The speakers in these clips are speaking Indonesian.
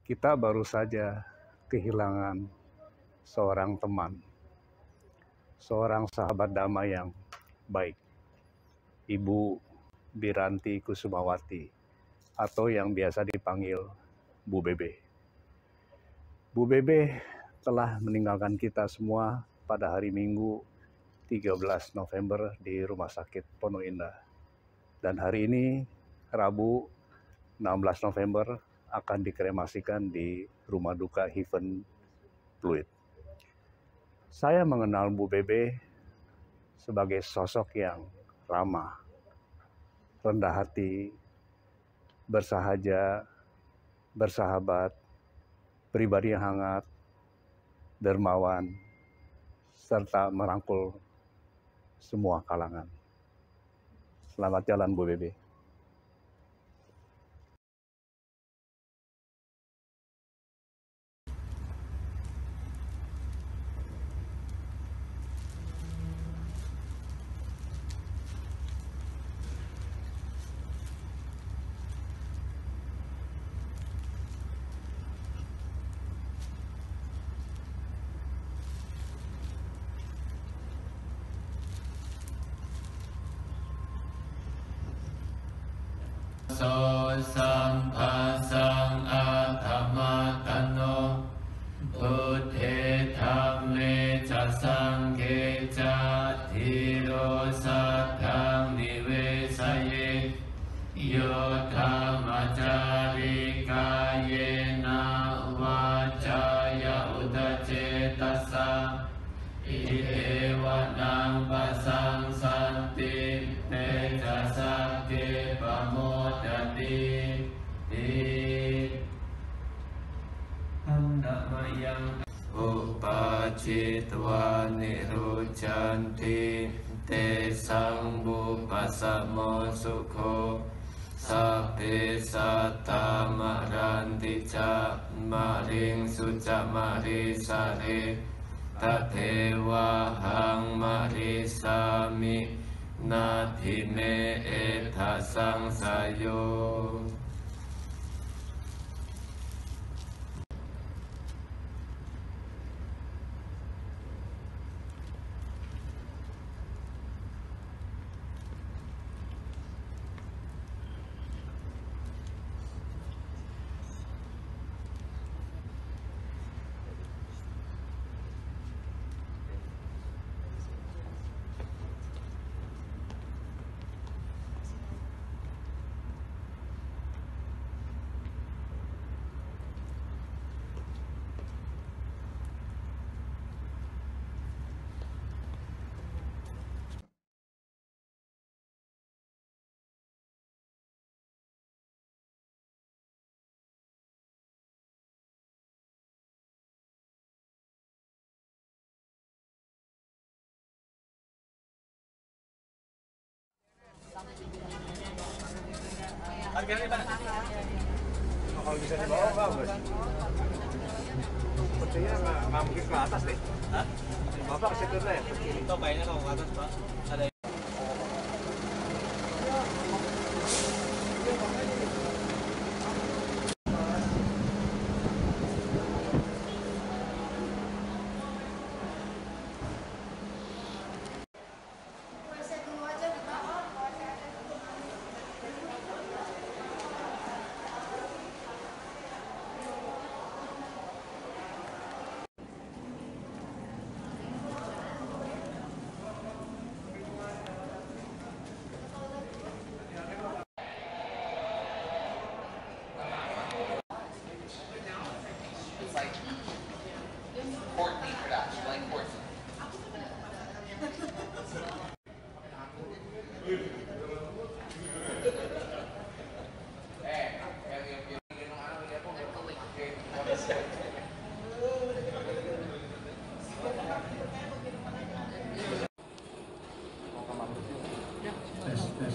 Kita baru saja kehilangan seorang teman, seorang sahabat damai yang baik, Ibu Biranti Kusumawati, atau yang biasa dipanggil Bu Bebe. Bu Bebe telah meninggalkan kita semua pada hari Minggu 13 November di Rumah Sakit Pondok Indah. Dan hari ini, Rabu 16 November, akan dikremasikan di Rumah Duka Heaven Pluit. Saya mengenal Bu Bebe sebagai sosok yang ramah, rendah hati, bersahaja, bersahabat, pribadi yang hangat, dermawan, serta merangkul semua kalangan. Selamat jalan Bu Bebe. So sampasang athamatano buddhe dhamme ca sanghe ca thiro saddhang nivesaye yo dhammacari kayena vacaya udacetasa idewa nang pasang santi teja sakti pamodati Andamayang upacitwa nirujanti te sangbupasamo sukho sape satta maranti ca maring suca marisare tatewa hang marisami nathime etha sangsayo. Harganya Pak? Kalau bisa dibawa bagus. Kuncinya nggak mungkin ke atas deh. Hah? Bapak ke situ deh. Itu kayaknya kalau ke atas Pak. Ada.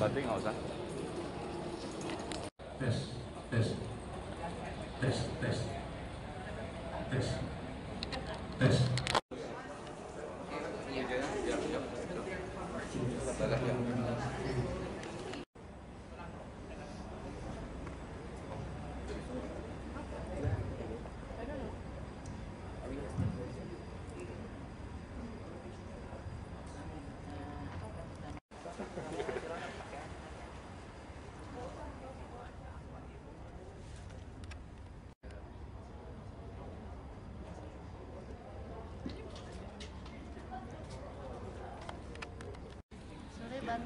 Berarti nggak usah. Tes, tes, tes, tes, tes, tes.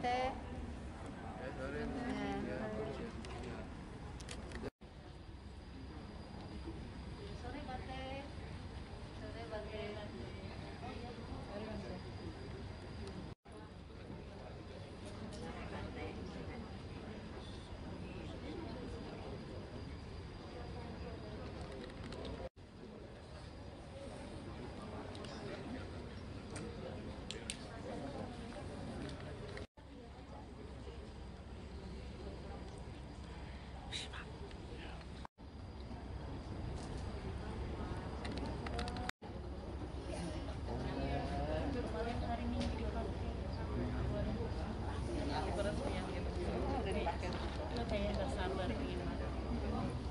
Bante. Sore Bante. Sore Bante.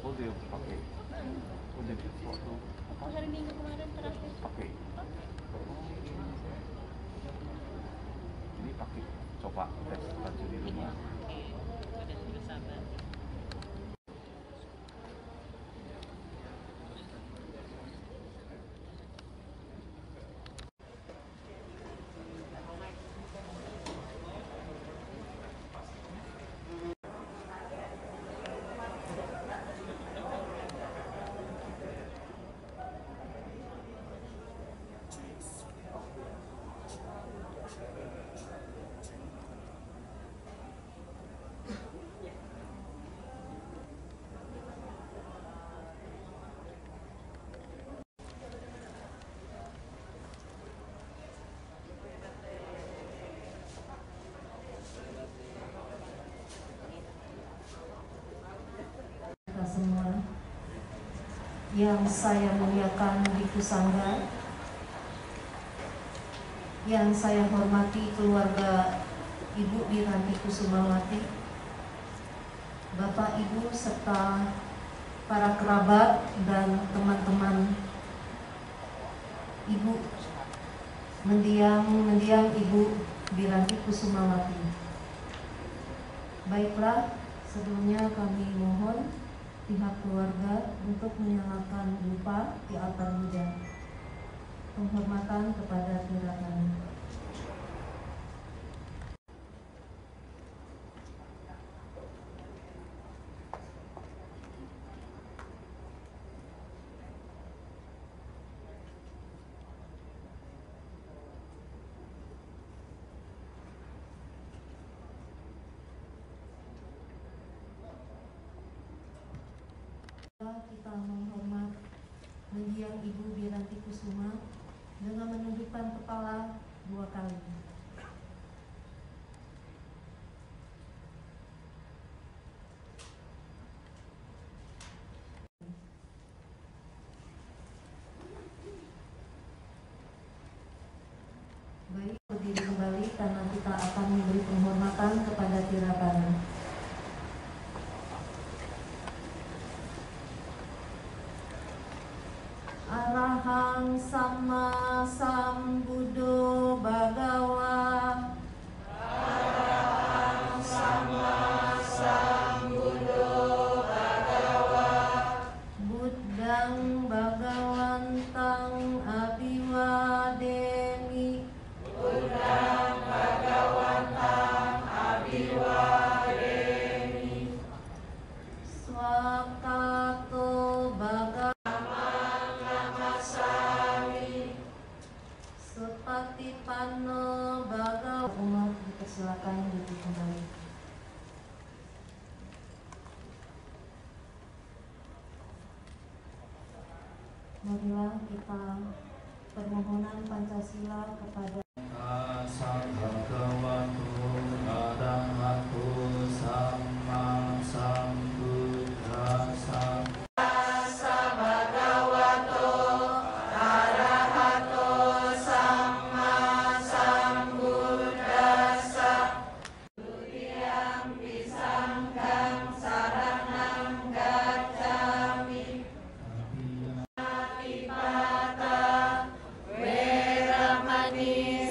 Oh dia pakai. Oh jadi waktu apa? Hari Minggu kemarin terakhir. Pakai. Ini pakai coba tes baju di rumah. Udah bersabar. Semua yang saya muliakan di Kusangga, yang saya hormati keluarga Ibu Wiranti Kusumawati, Bapak Ibu serta para kerabat dan teman-teman Ibu mendiang Ibu Wiranti Kusumawati. Baiklah, sebelumnya kami mohon pihak keluarga untuk menyalakan dupa di altar puja, penghormatan kepada tirakan. Kita menghormat mendiang Ibu Wiranti Kusuma dengan menundukkan kepala 2 kali. Baik, berdiri kembali karena kita akan memberi penghormatan kepada tirakan. Arahang Sama Sambuddho Bhagawa. Arahang Sama Sambuddho Bhagawa. Buddhang Bhagawantang Abhiwademi. Buddhang Bhagawantang Abhiwademi. Swakato Bhagawantang Sepatipanno Bhagawa. Umat dipersilakan duduk kembali. Marilah kita permohonan Pancasila kepada Bhagavato Arahato Samma Sambuddhassa. Weramani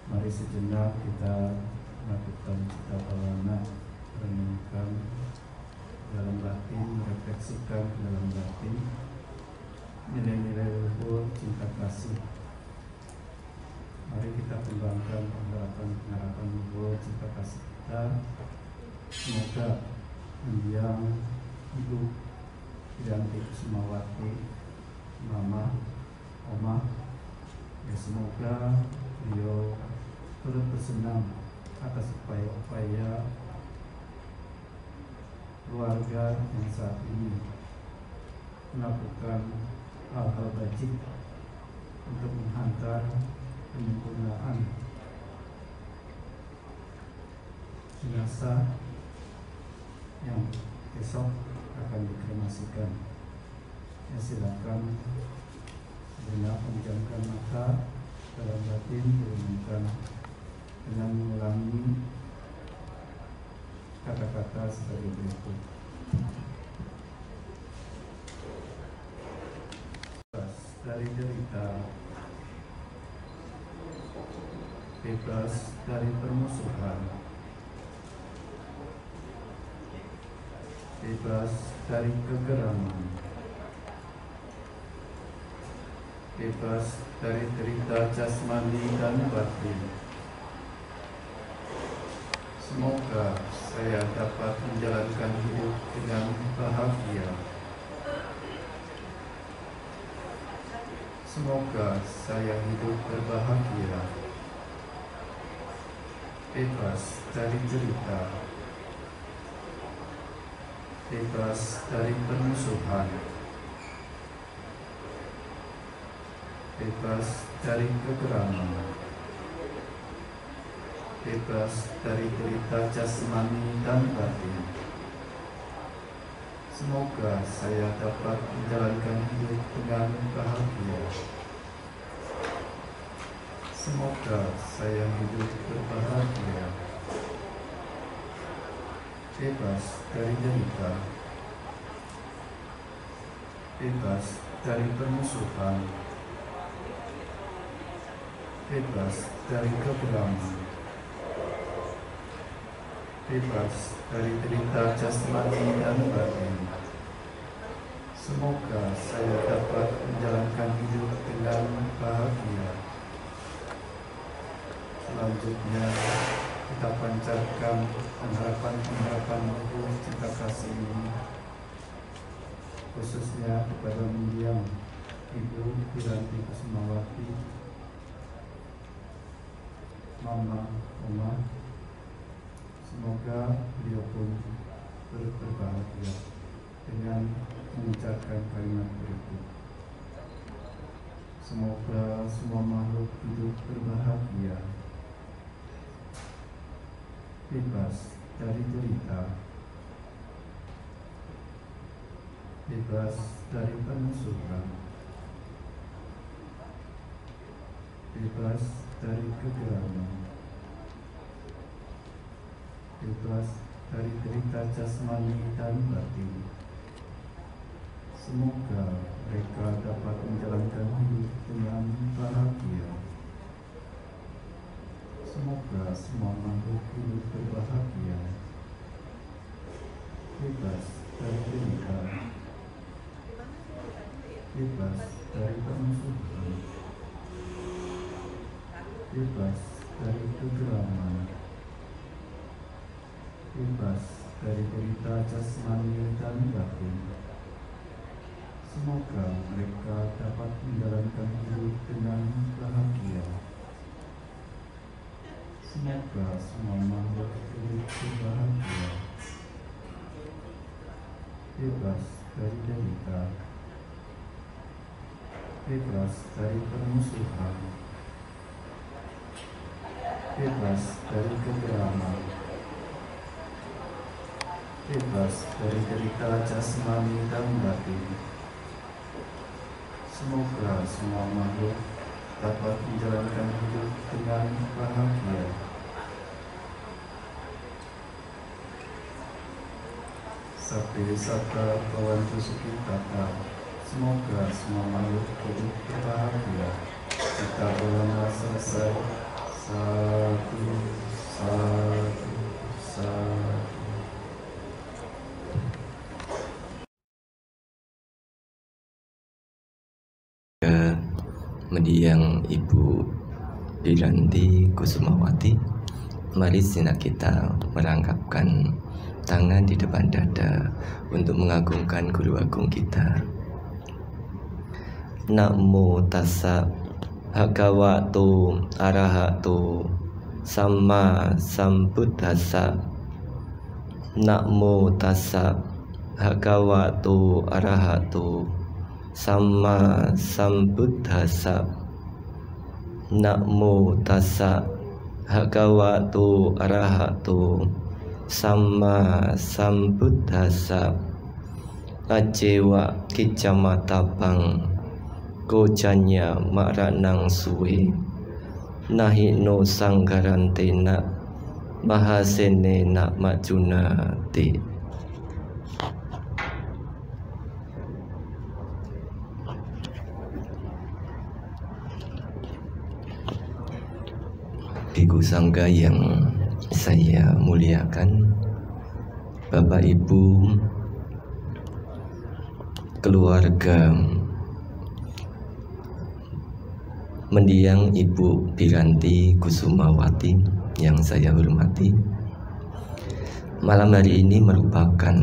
Mari sejenak kita melakukan cita bawaan, renungkan dalam batin, refleksikan dalam batin nilai-nilai luhur cinta kasih. Mari kita kembangkan pengharapan luhur cinta kasih kita. Semoga mendiang Ibu Wiranti Kusumawati, Mama, Oma, ya semoga beliau turut bersenang atas upaya-upaya keluarga yang saat ini melakukan hal-hal baik untuk menghantar penyempurnaan jenazah yang besok akan dikremasikan. Ya, silakan sejenak menjamkan mata dalam batin, direnungkan dengan mengulangi kata-kata sebagai berikut. Bebas dari derita, bebas dari permusuhan, bebas dari kegeraman, bebas dari derita jasmani dan batin. Semoga saya dapat menjalankan hidup dengan bahagia. Semoga saya hidup berbahagia, bebas dari cerita, bebas dari permusuhan, bebas dari kegeraman, bebas dari derita jasmani dan batin. Semoga saya dapat menjalankan hidup dengan bahagia. Semoga saya hidup berbahagia, bebas dari derita, bebas dari permusuhan, bebas dari kegeraman, bebas dari derita jasmani dan batin. Semoga saya dapat menjalankan hidup dengan bahagia. Selanjutnya kita pancarkan pengharapan luhur cinta kasih ini, khususnya kepada mendiang Ibu Wiranti Kusumawati, Mama, Oma. Semoga beliau pun berbahagia dengan mengucapkan kalimat berikut. Semoga semua makhluk hidup berbahagia, bebas dari derita, bebas dari permusuhan, bebas dari kegeraman, bebas dari derita jasmani dan batin. Semoga mereka dapat menjalankan hidup dengan bahagia. Semoga semua makhluk hidup berbahagia, bebas dari derita, bebas dari permusuhan, bebas dari kegeraman, bebas dari derita jasmani dan batin. Semoga mereka dapat menjalankan hidup dengan bahagia. Semoga semua makhluk hidup bahagia, bebas dari derita, bebas dari permusuhan, bebas dari kegeraman, bebas dari derita jasmani dan batin. Semoga semua makhluk dapat menjalankan hidup dengan bahagia. Sabde Sata Bawantu Sukitata. Semoga semua makhluk hidup berbahagia. Kita berlama selesai. Satu, satu, satu. Mendiang Ibu Wiranti Kusumawati, mari sejenak kita merangkapkan tangan di depan dada untuk mengagungkan Guru Agung kita. Namo tassa bhagavato arahato samma sambuddhassa. Namo tassa bhagavato arahato samma sambuddhassa. Namo tassa bhagavato arahato samma sambuddhassa. Ajewa kicamatapang kojanya maranang suwe nahino sanggarantena mahasene nak majunate. Biku Sangga yang saya muliakan, Bapak Ibu, keluarga mendiang Ibu Wiranti Kusumawati yang saya hormati, malam hari ini merupakan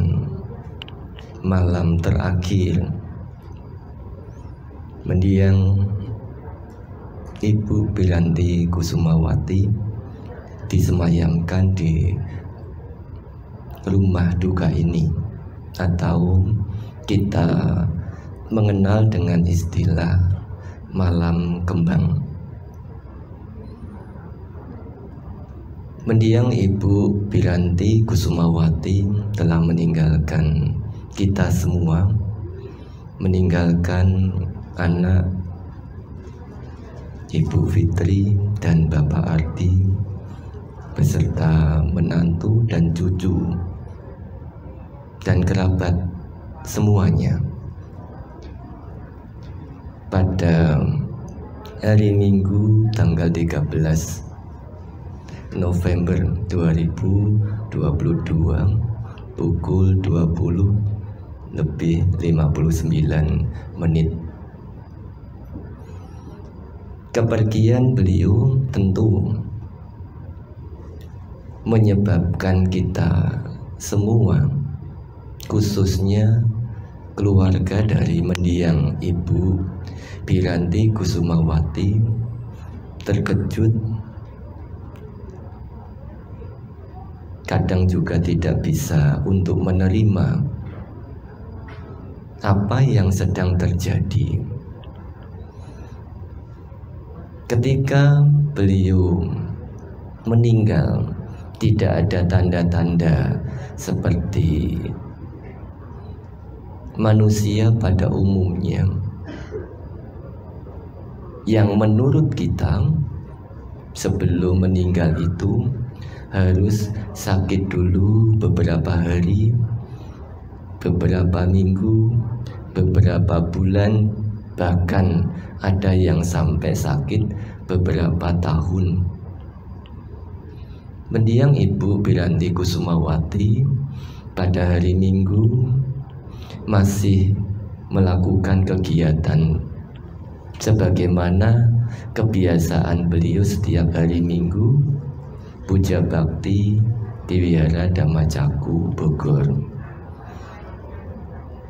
malam terakhir mendiang Ibu Wiranti Kusumawati disemayamkan di rumah duka ini, atau kita mengenal dengan istilah malam kembang. Mendiang Ibu Wiranti Kusumawati telah meninggalkan kita semua, meninggalkan anak Ibu Fitri dan Bapak Ardi beserta menantu dan cucu dan kerabat semuanya pada hari Minggu tanggal 13 November 2022 pukul 20:59. Kepergian beliau tentu menyebabkan kita semua, khususnya keluarga dari mendiang Ibu Wiranti Kusumawati, terkejut, kadang juga tidak bisa untuk menerima apa yang sedang terjadi. Ketika beliau meninggal, tidak ada tanda-tanda seperti manusia pada umumnya yang menurut kita sebelum meninggal itu harus sakit dulu beberapa hari, beberapa minggu, beberapa bulan, bahkan ada yang sampai sakit beberapa tahun. Mendiang Ibu Wiranti Kusumawati pada hari Minggu masih melakukan kegiatan sebagaimana kebiasaan beliau setiap hari Minggu, puja bakti di Wihara Dhamma Caku Bogor.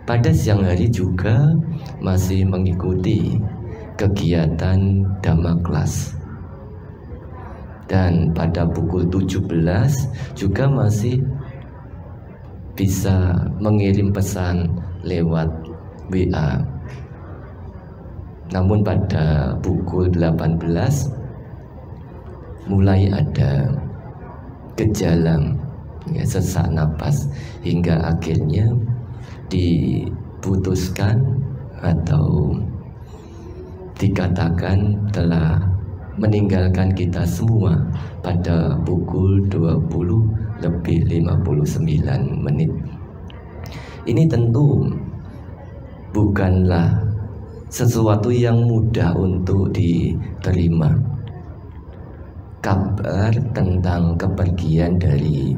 Pada siang hari juga masih mengikuti kegiatan Dhamma Kelas. dan pada pukul 17 juga masih bisa mengirim pesan lewat WA. Namun pada pukul 18 mulai ada gejala sesak napas hingga akhirnya diputuskan atau dikatakan telah meninggalkan kita semua pada pukul 20:59. Ini tentu bukanlah sesuatu yang mudah untuk diterima. Kabar tentang kepergian dari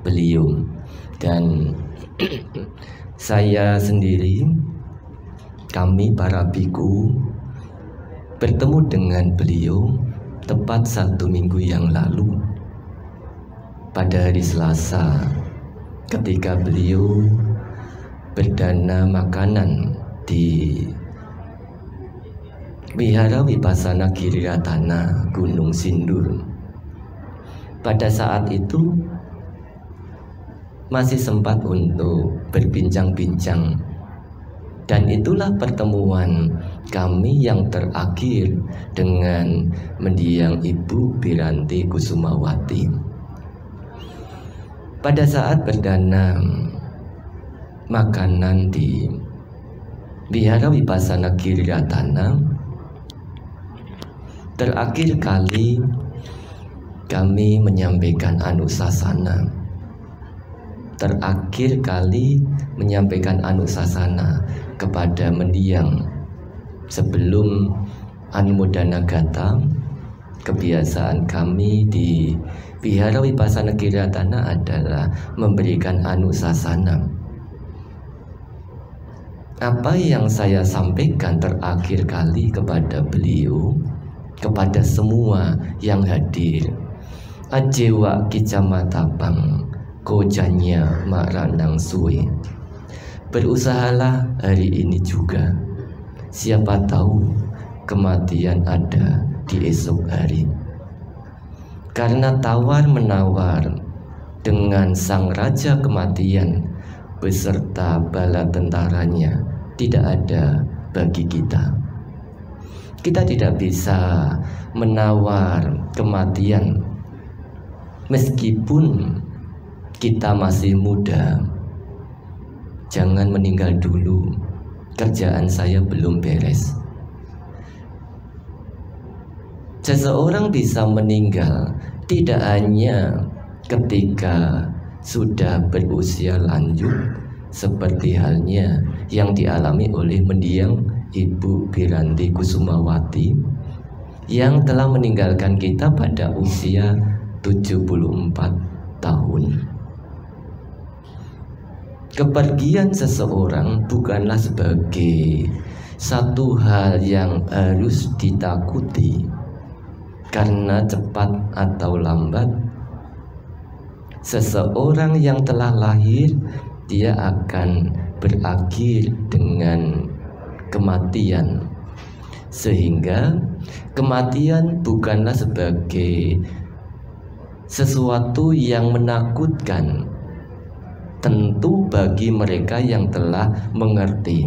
beliau, dan saya sendiri, kami para biku bertemu dengan beliau tepat 1 minggu yang lalu pada hari Selasa, ketika beliau berdana makanan di Wihara Vipassana Giriratana Gunung Sindur. Pada saat itu masih sempat untuk berbincang-bincang, dan itulah pertemuan kami yang terakhir dengan mendiang Ibu Biranti Kusumawati. Pada saat berdana makanan di Wihara Vipassana Giriratana, terakhir kali kami menyampaikan anusasana. Terakhir kali menyampaikan anusasana kepada mendiang sebelum Anumodana Gata. Kebiasaan kami di Wihara Vipassana Giriratana adalah memberikan anusasana. Apa yang saya sampaikan terakhir kali kepada beliau, kepada semua yang hadir, ajewa kicamatapang kojanya maranang suwe. Berusahalah hari ini juga. Siapa tahu kematian ada di esok hari. Karena tawar-menawar dengan sang raja kematian beserta bala tentaranya tidak ada bagi kita. Kita tidak bisa menawar kematian meskipun kita masih muda. Jangan meninggal dulu, kerjaan saya belum beres. Seseorang bisa meninggal tidak hanya ketika sudah berusia lanjut, seperti halnya yang dialami oleh mendiang Ibu Biranti Kusumawati yang telah meninggalkan kita pada usia 74 tahun. Kepergian seseorang bukanlah sebagai satu hal yang harus ditakuti, karena cepat atau lambat seseorang yang telah lahir dia akan berakhir dengan kematian. Sehingga kematian bukanlah sebagai sesuatu yang menakutkan, tentu bagi mereka yang telah mengerti.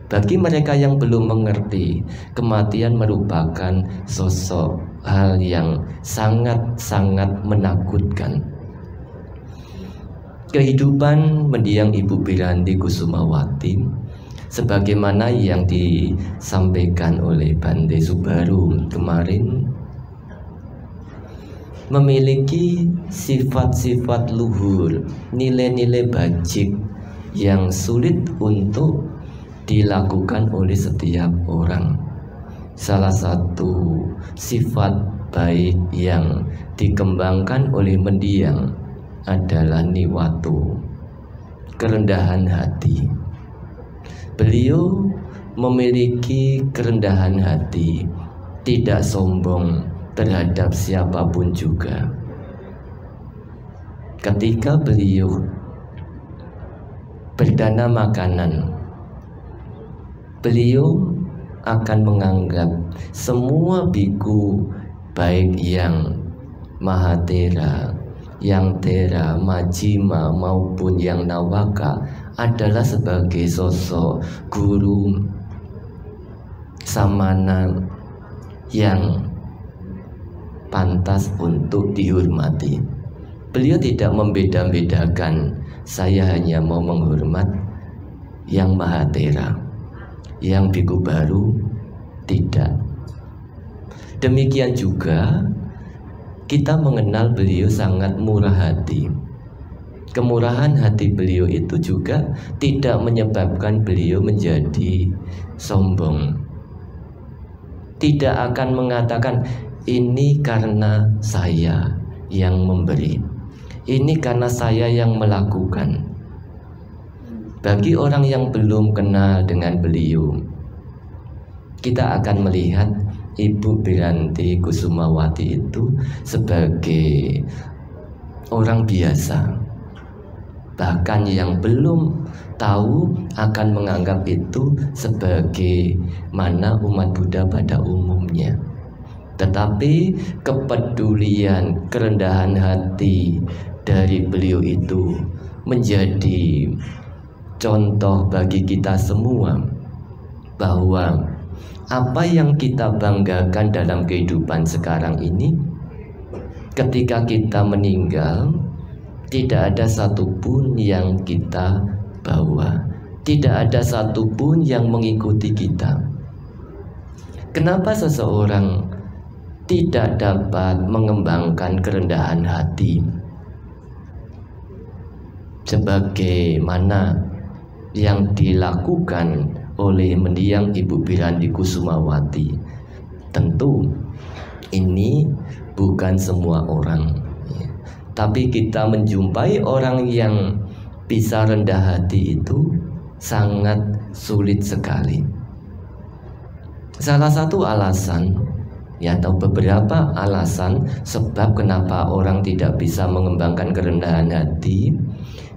Bagi mereka yang belum mengerti, kematian merupakan sosok hal yang sangat-sangat menakutkan. Kehidupan mendiang Ibu Biranti Kusumawati, sebagaimana yang disampaikan oleh Bante Subaru kemarin, memiliki sifat-sifat luhur, nilai-nilai bajik yang sulit untuk dilakukan oleh setiap orang. Salah satu sifat baik yang dikembangkan oleh mendiang adalah niwatu, kerendahan hati. Beliau memiliki kerendahan hati, tidak sombong terhadap siapapun juga. Ketika beliau berdana makanan, beliau akan menganggap semua biku baik yang Mahatera, yang Tera, Majjhima maupun yang Nawaka adalah sebagai sosok guru samana yang pantas untuk dihormati. Beliau tidak membeda-bedakan, saya hanya mau menghormat yang Mahatera, yang biku baru tidak. Demikian juga kita mengenal beliau sangat murah hati. Kemurahan hati beliau itu juga tidak menyebabkan beliau menjadi sombong. Tidak akan mengatakan ini karena saya yang memberi, ini karena saya yang melakukan. Bagi orang yang belum kenal dengan beliau, kita akan melihat Ibu Biranti Kusumawati itu sebagai orang biasa. Bahkan yang belum tahu akan menganggap itu sebagai mana umat Buddha pada umumnya. Tetapi kepedulian, kerendahan hati dari beliau itu menjadi contoh bagi kita semua bahwa apa yang kita banggakan dalam kehidupan sekarang ini, ketika kita meninggal, tidak ada satupun yang kita bawa, tidak ada satupun yang mengikuti kita. Kenapa seseorang tidak dapat mengembangkan kerendahan hati sebagaimana yang dilakukan oleh mendiang Ibu Biranti Kusumawati? Tentu ini bukan semua orang, tapi kita menjumpai orang yang bisa rendah hati itu sangat sulit sekali. Salah satu alasan atau beberapa alasan sebab kenapa orang tidak bisa mengembangkan kerendahan hati,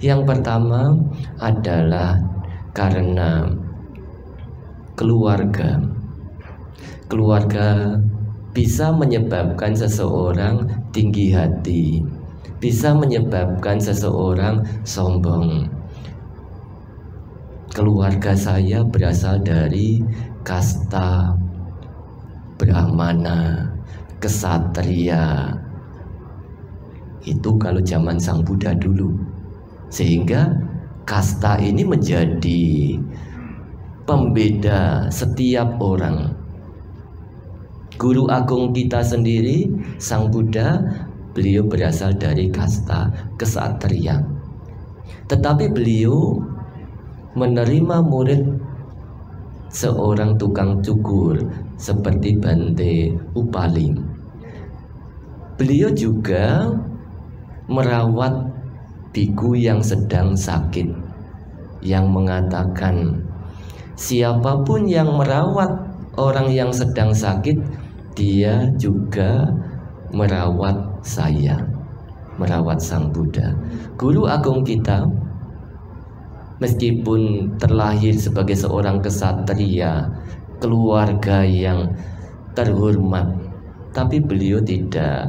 yang pertama adalah karena keluarga. Keluarga bisa menyebabkan seseorang tinggi hati, bisa menyebabkan seseorang sombong. Keluarga saya berasal dari kasta Brahmana, kesatria. Itu kalau zaman Sang Buddha dulu. Sehingga kasta ini menjadi pembeda setiap orang. Guru agung kita sendiri, Sang Buddha, beliau berasal dari kasta kesatria. Tetapi beliau menerima murid seorang tukang cukur seperti Bante Upali. Beliau juga merawat biku yang sedang sakit, yang mengatakan siapapun yang merawat orang yang sedang sakit, dia juga merawat saya, merawat Sang Buddha. Guru agung kita, meskipun terlahir sebagai seorang kesatria, keluarga yang terhormat, tapi beliau tidak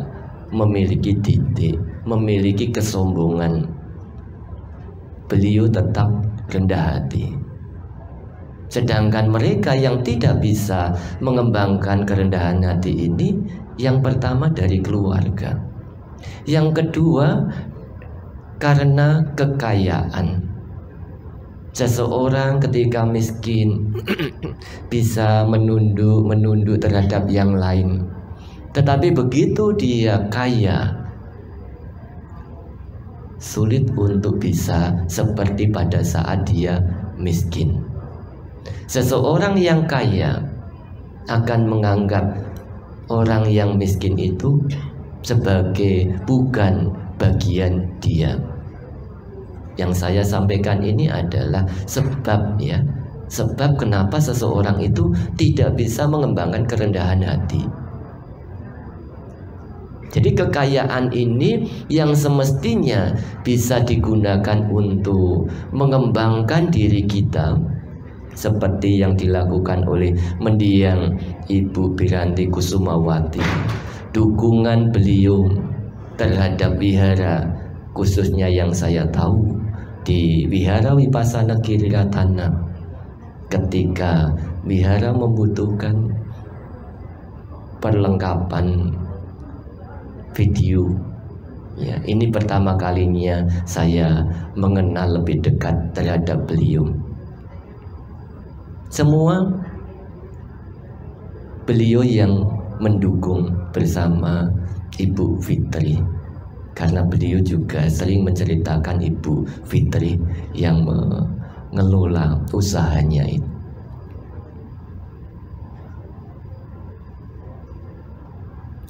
memiliki titik, memiliki kesombongan. Beliau tetap rendah hati. Sedangkan mereka yang tidak bisa mengembangkan kerendahan hati ini, yang pertama dari keluarga, yang kedua karena kekayaan. Seseorang ketika miskin bisa menunduk terhadap yang lain, tetapi begitu dia kaya, sulit untuk bisa seperti pada saat dia miskin. Seseorang yang kaya akan menganggap orang yang miskin itu sebagai bukan bagian dia. Yang saya sampaikan ini adalah sebab sebab kenapa seseorang itu tidak bisa mengembangkan kerendahan hati. Jadi kekayaan ini yang semestinya bisa digunakan untuk mengembangkan diri kita, seperti yang dilakukan oleh mendiang Ibu Biranti Kusumawati. dukungan beliau terhadap wihara, khususnya yang saya tahu di Wihara Vipassana Giriratana, ketika wihara membutuhkan perlengkapan video, ya, ini pertama kalinya saya mengenal lebih dekat terhadap beliau. Semua beliau yang mendukung bersama Ibu Fitri, karena beliau juga sering menceritakan Ibu Fitri yang mengelola usahanya itu.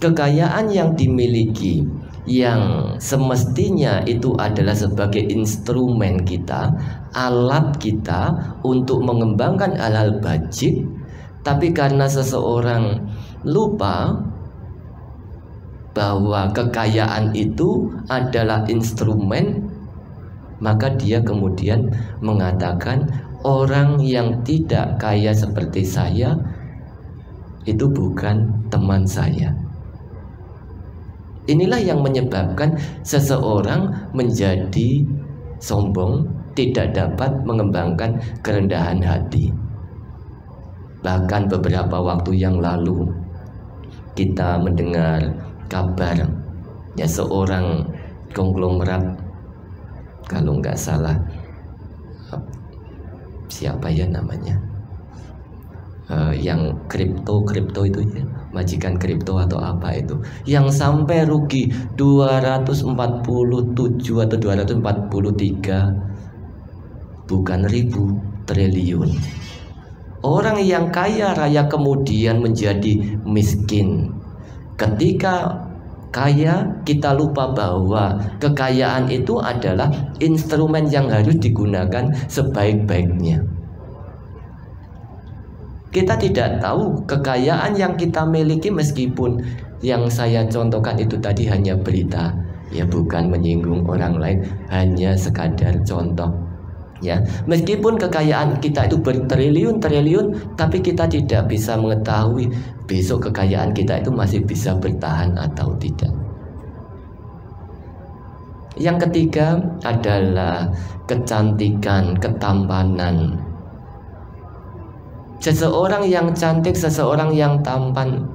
Kekayaan yang dimiliki, yang semestinya itu adalah sebagai instrumen kita, alat kita untuk mengembangkan hal-hal bajik, tapi karena seseorang lupa bahwa kekayaan itu adalah instrumen, maka dia kemudian mengatakan orang yang tidak kaya seperti saya itu bukan teman saya. Inilah yang menyebabkan seseorang menjadi sombong, tidak dapat mengembangkan kerendahan hati. Bahkan beberapa waktu yang lalu kita mendengar kabar, ya, seorang konglomerat, kalau nggak salah siapa ya namanya, yang kripto itu ya, majikan kripto atau apa itu, yang sampai rugi 247 atau 243 bukan ribu, triliun. Orang yang kaya raya kemudian menjadi miskin. Ketika kaya, kita lupa bahwa kekayaan itu adalah instrumen yang harus digunakan sebaik-baiknya. Kita tidak tahu kekayaan yang kita miliki, meskipun yang saya contohkan itu tadi hanya berita, ya, bukan menyinggung orang lain, hanya sekadar contoh, ya. Meskipun kekayaan kita itu bertriliun-triliun, tapi kita tidak bisa mengetahui besok kekayaan kita itu masih bisa bertahan atau tidak. Yang ketiga adalah kecantikan, ketampanan. Seseorang yang cantik, seseorang yang tampan,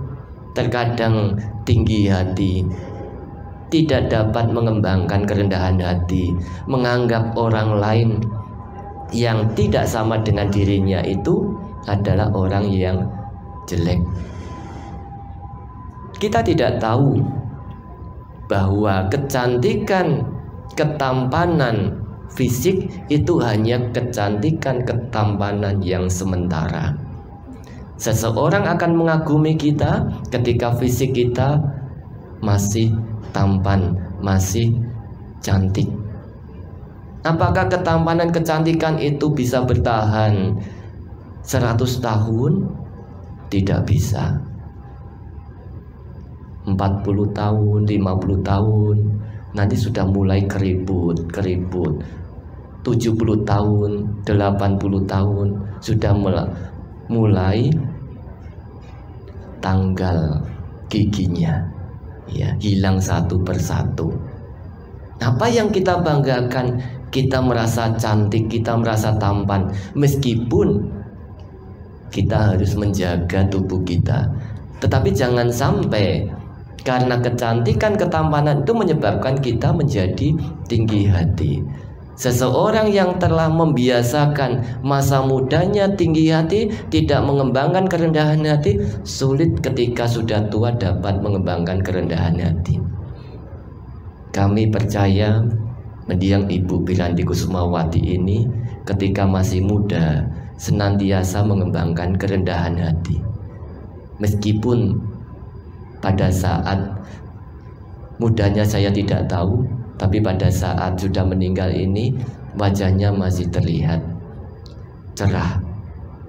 terkadang tinggi hati, tidak dapat mengembangkan kerendahan hati, menganggap orang lain yang tidak sama dengan dirinya itu adalah orang yang jelek. Kita tidak tahu bahwa kecantikan, ketampanan fisik itu hanya kecantikan, ketampanan yang sementara. Seseorang akan mengagumi kita ketika fisik kita masih tampan, masih cantik. Apakah ketampanan, kecantikan itu bisa bertahan 100 tahun? Tidak bisa. 40 tahun, 50 tahun, nanti sudah mulai keriput. 70 tahun, 80 tahun, sudah mulai tanggal giginya, ya, hilang satu persatu. Apa yang kita banggakan? Kita merasa cantik, kita merasa tampan, meskipun kita harus menjaga tubuh kita. Tetapi jangan sampai karena kecantikan, ketampanan itu menyebabkan kita menjadi tinggi hati. Seseorang yang telah membiasakan masa mudanya tinggi hati, tidak mengembangkan kerendahan hati, sulit ketika sudah tua dapat mengembangkan kerendahan hati. Kami percaya mendiang Ibu Piranti Kusumawati ini ketika masih muda senantiasa mengembangkan kerendahan hati. Meskipun pada saat mudanya saya tidak tahu, tapi pada saat sudah meninggal ini wajahnya masih terlihat cerah.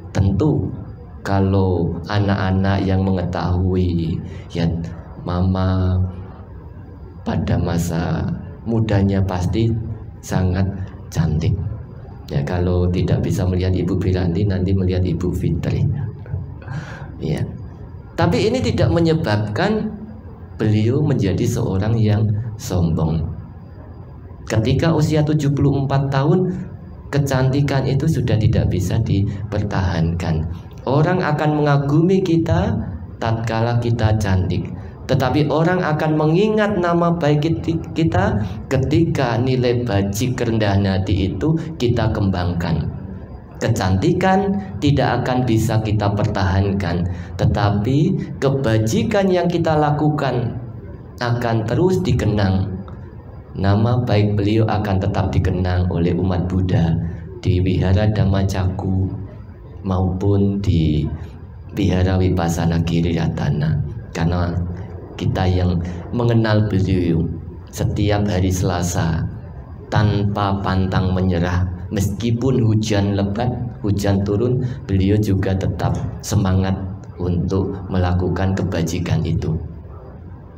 Tentu kalau anak-anak yang mengetahui, ya, mama pada masa mudanya pasti sangat cantik. Ya, kalau tidak bisa melihat Ibu Piranti, nanti melihat Ibu Fitri. Ya. Tapi ini tidak menyebabkan beliau menjadi seorang yang sombong. Ketika usia 74 tahun, kecantikan itu sudah tidak bisa dipertahankan. Orang akan mengagumi kita tatkala kita cantik, tetapi orang akan mengingat nama baik kita ketika nilai bajik kerendahan hati itu kita kembangkan. Kecantikan tidak akan bisa kita pertahankan, tetapi kebajikan yang kita lakukan akan terus dikenang. Nama baik beliau akan tetap dikenang oleh umat Buddha di Wihara Dhammacaku maupun di Wihara Vipassana Giriratana, karena kita yang mengenal beliau setiap hari Selasa tanpa pantang menyerah. Meskipun hujan lebat, hujan turun, beliau juga tetap semangat untuk melakukan kebajikan itu.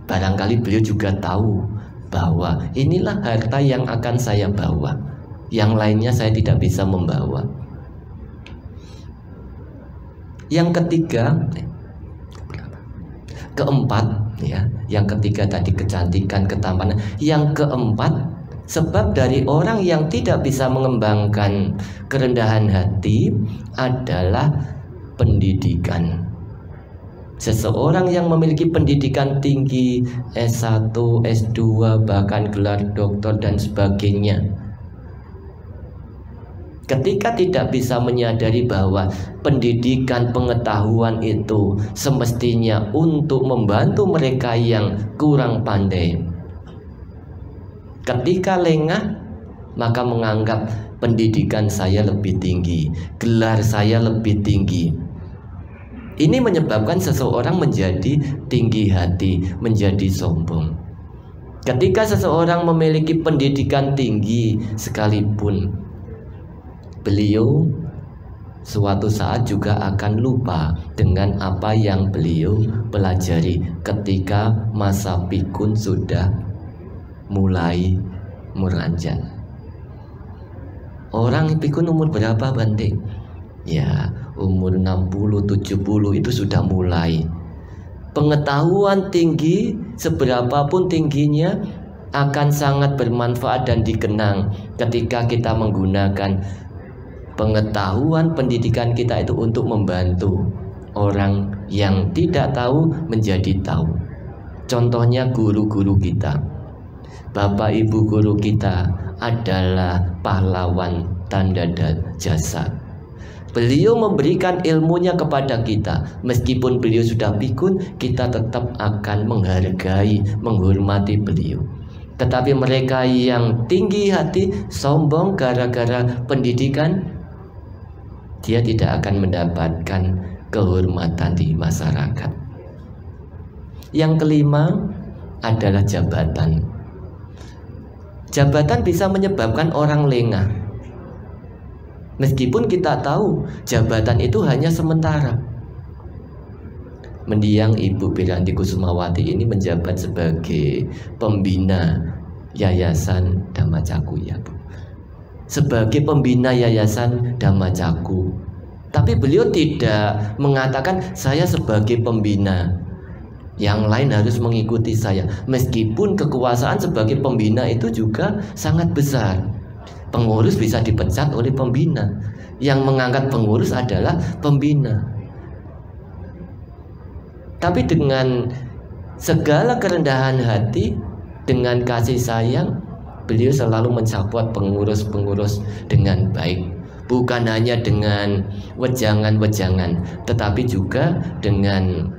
Barangkali beliau juga tahu bahwa inilah harta yang akan saya bawa, yang lainnya saya tidak bisa membawa. Yang ketiga, keempat ya, yang ketiga tadi kecantikan, ketampanan. Yang keempat, sebab dari orang yang tidak bisa mengembangkan kerendahan hati adalah pendidikan. Seseorang yang memiliki pendidikan tinggi, S1, S2, bahkan gelar doktor dan sebagainya, ketika tidak bisa menyadari bahwa pendidikan pengetahuan itu semestinya untuk membantu mereka yang kurang pandai, ketika lengah, maka menganggap pendidikan saya lebih tinggi, gelar saya lebih tinggi. Ini menyebabkan seseorang menjadi tinggi hati, menjadi sombong. Ketika seseorang memiliki pendidikan tinggi sekalipun, beliau suatu saat juga akan lupa dengan apa yang beliau pelajari ketika masa pikun sudah mulai meranjang. Orang pikun umur berapa, Bante? Ya, umur 60, 70 itu sudah mulai. Pengetahuan tinggi, seberapapun tingginya, akan sangat bermanfaat dan dikenang ketika kita menggunakan pengetahuan pendidikan kita itu untuk membantu orang yang tidak tahu menjadi tahu. Contohnya guru-guru kita. Bapak ibu guru kita adalah pahlawan tanda jasa. Beliau memberikan ilmunya kepada kita. Meskipun beliau sudah pikun, kita tetap akan menghargai, menghormati beliau. Tetapi mereka yang tinggi hati, sombong gara-gara pendidikan, dia tidak akan mendapatkan kehormatan di masyarakat. Yang kelima adalah jabatan. Jabatan bisa menyebabkan orang lengah. Meskipun kita tahu jabatan itu hanya sementara. Mendiang Ibu Piranti Kusumawati ini menjabat sebagai pembina Yayasan Dhammacaku, ya Bu. Sebagai pembina Yayasan Dhammacaku. Tapi beliau tidak mengatakan saya sebagai pembina, yang lain harus mengikuti saya. Meskipun kekuasaan sebagai pembina itu juga sangat besar. Pengurus bisa dipecat oleh pembina. Yang mengangkat pengurus adalah pembina. Tapi dengan segala kerendahan hati, dengan kasih sayang, beliau selalu mensupport pengurus-pengurus dengan baik. Bukan hanya dengan wejangan-wejangan, tetapi juga dengan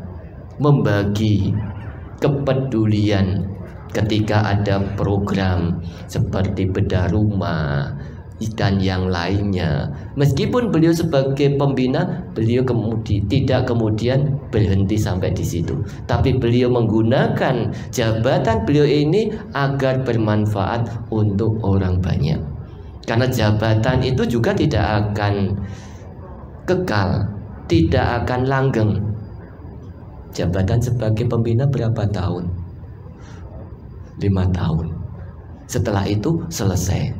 membagi kepedulian ketika ada program seperti bedah rumah dan yang lainnya. Meskipun beliau sebagai pembina, beliau tidak kemudian berhenti sampai di situ, tapi beliau menggunakan jabatan beliau ini agar bermanfaat untuk orang banyak. Karena jabatan itu juga tidak akan kekal, tidak akan langgeng. Jabatan sebagai pembina berapa tahun? 5 tahun. Setelah itu selesai.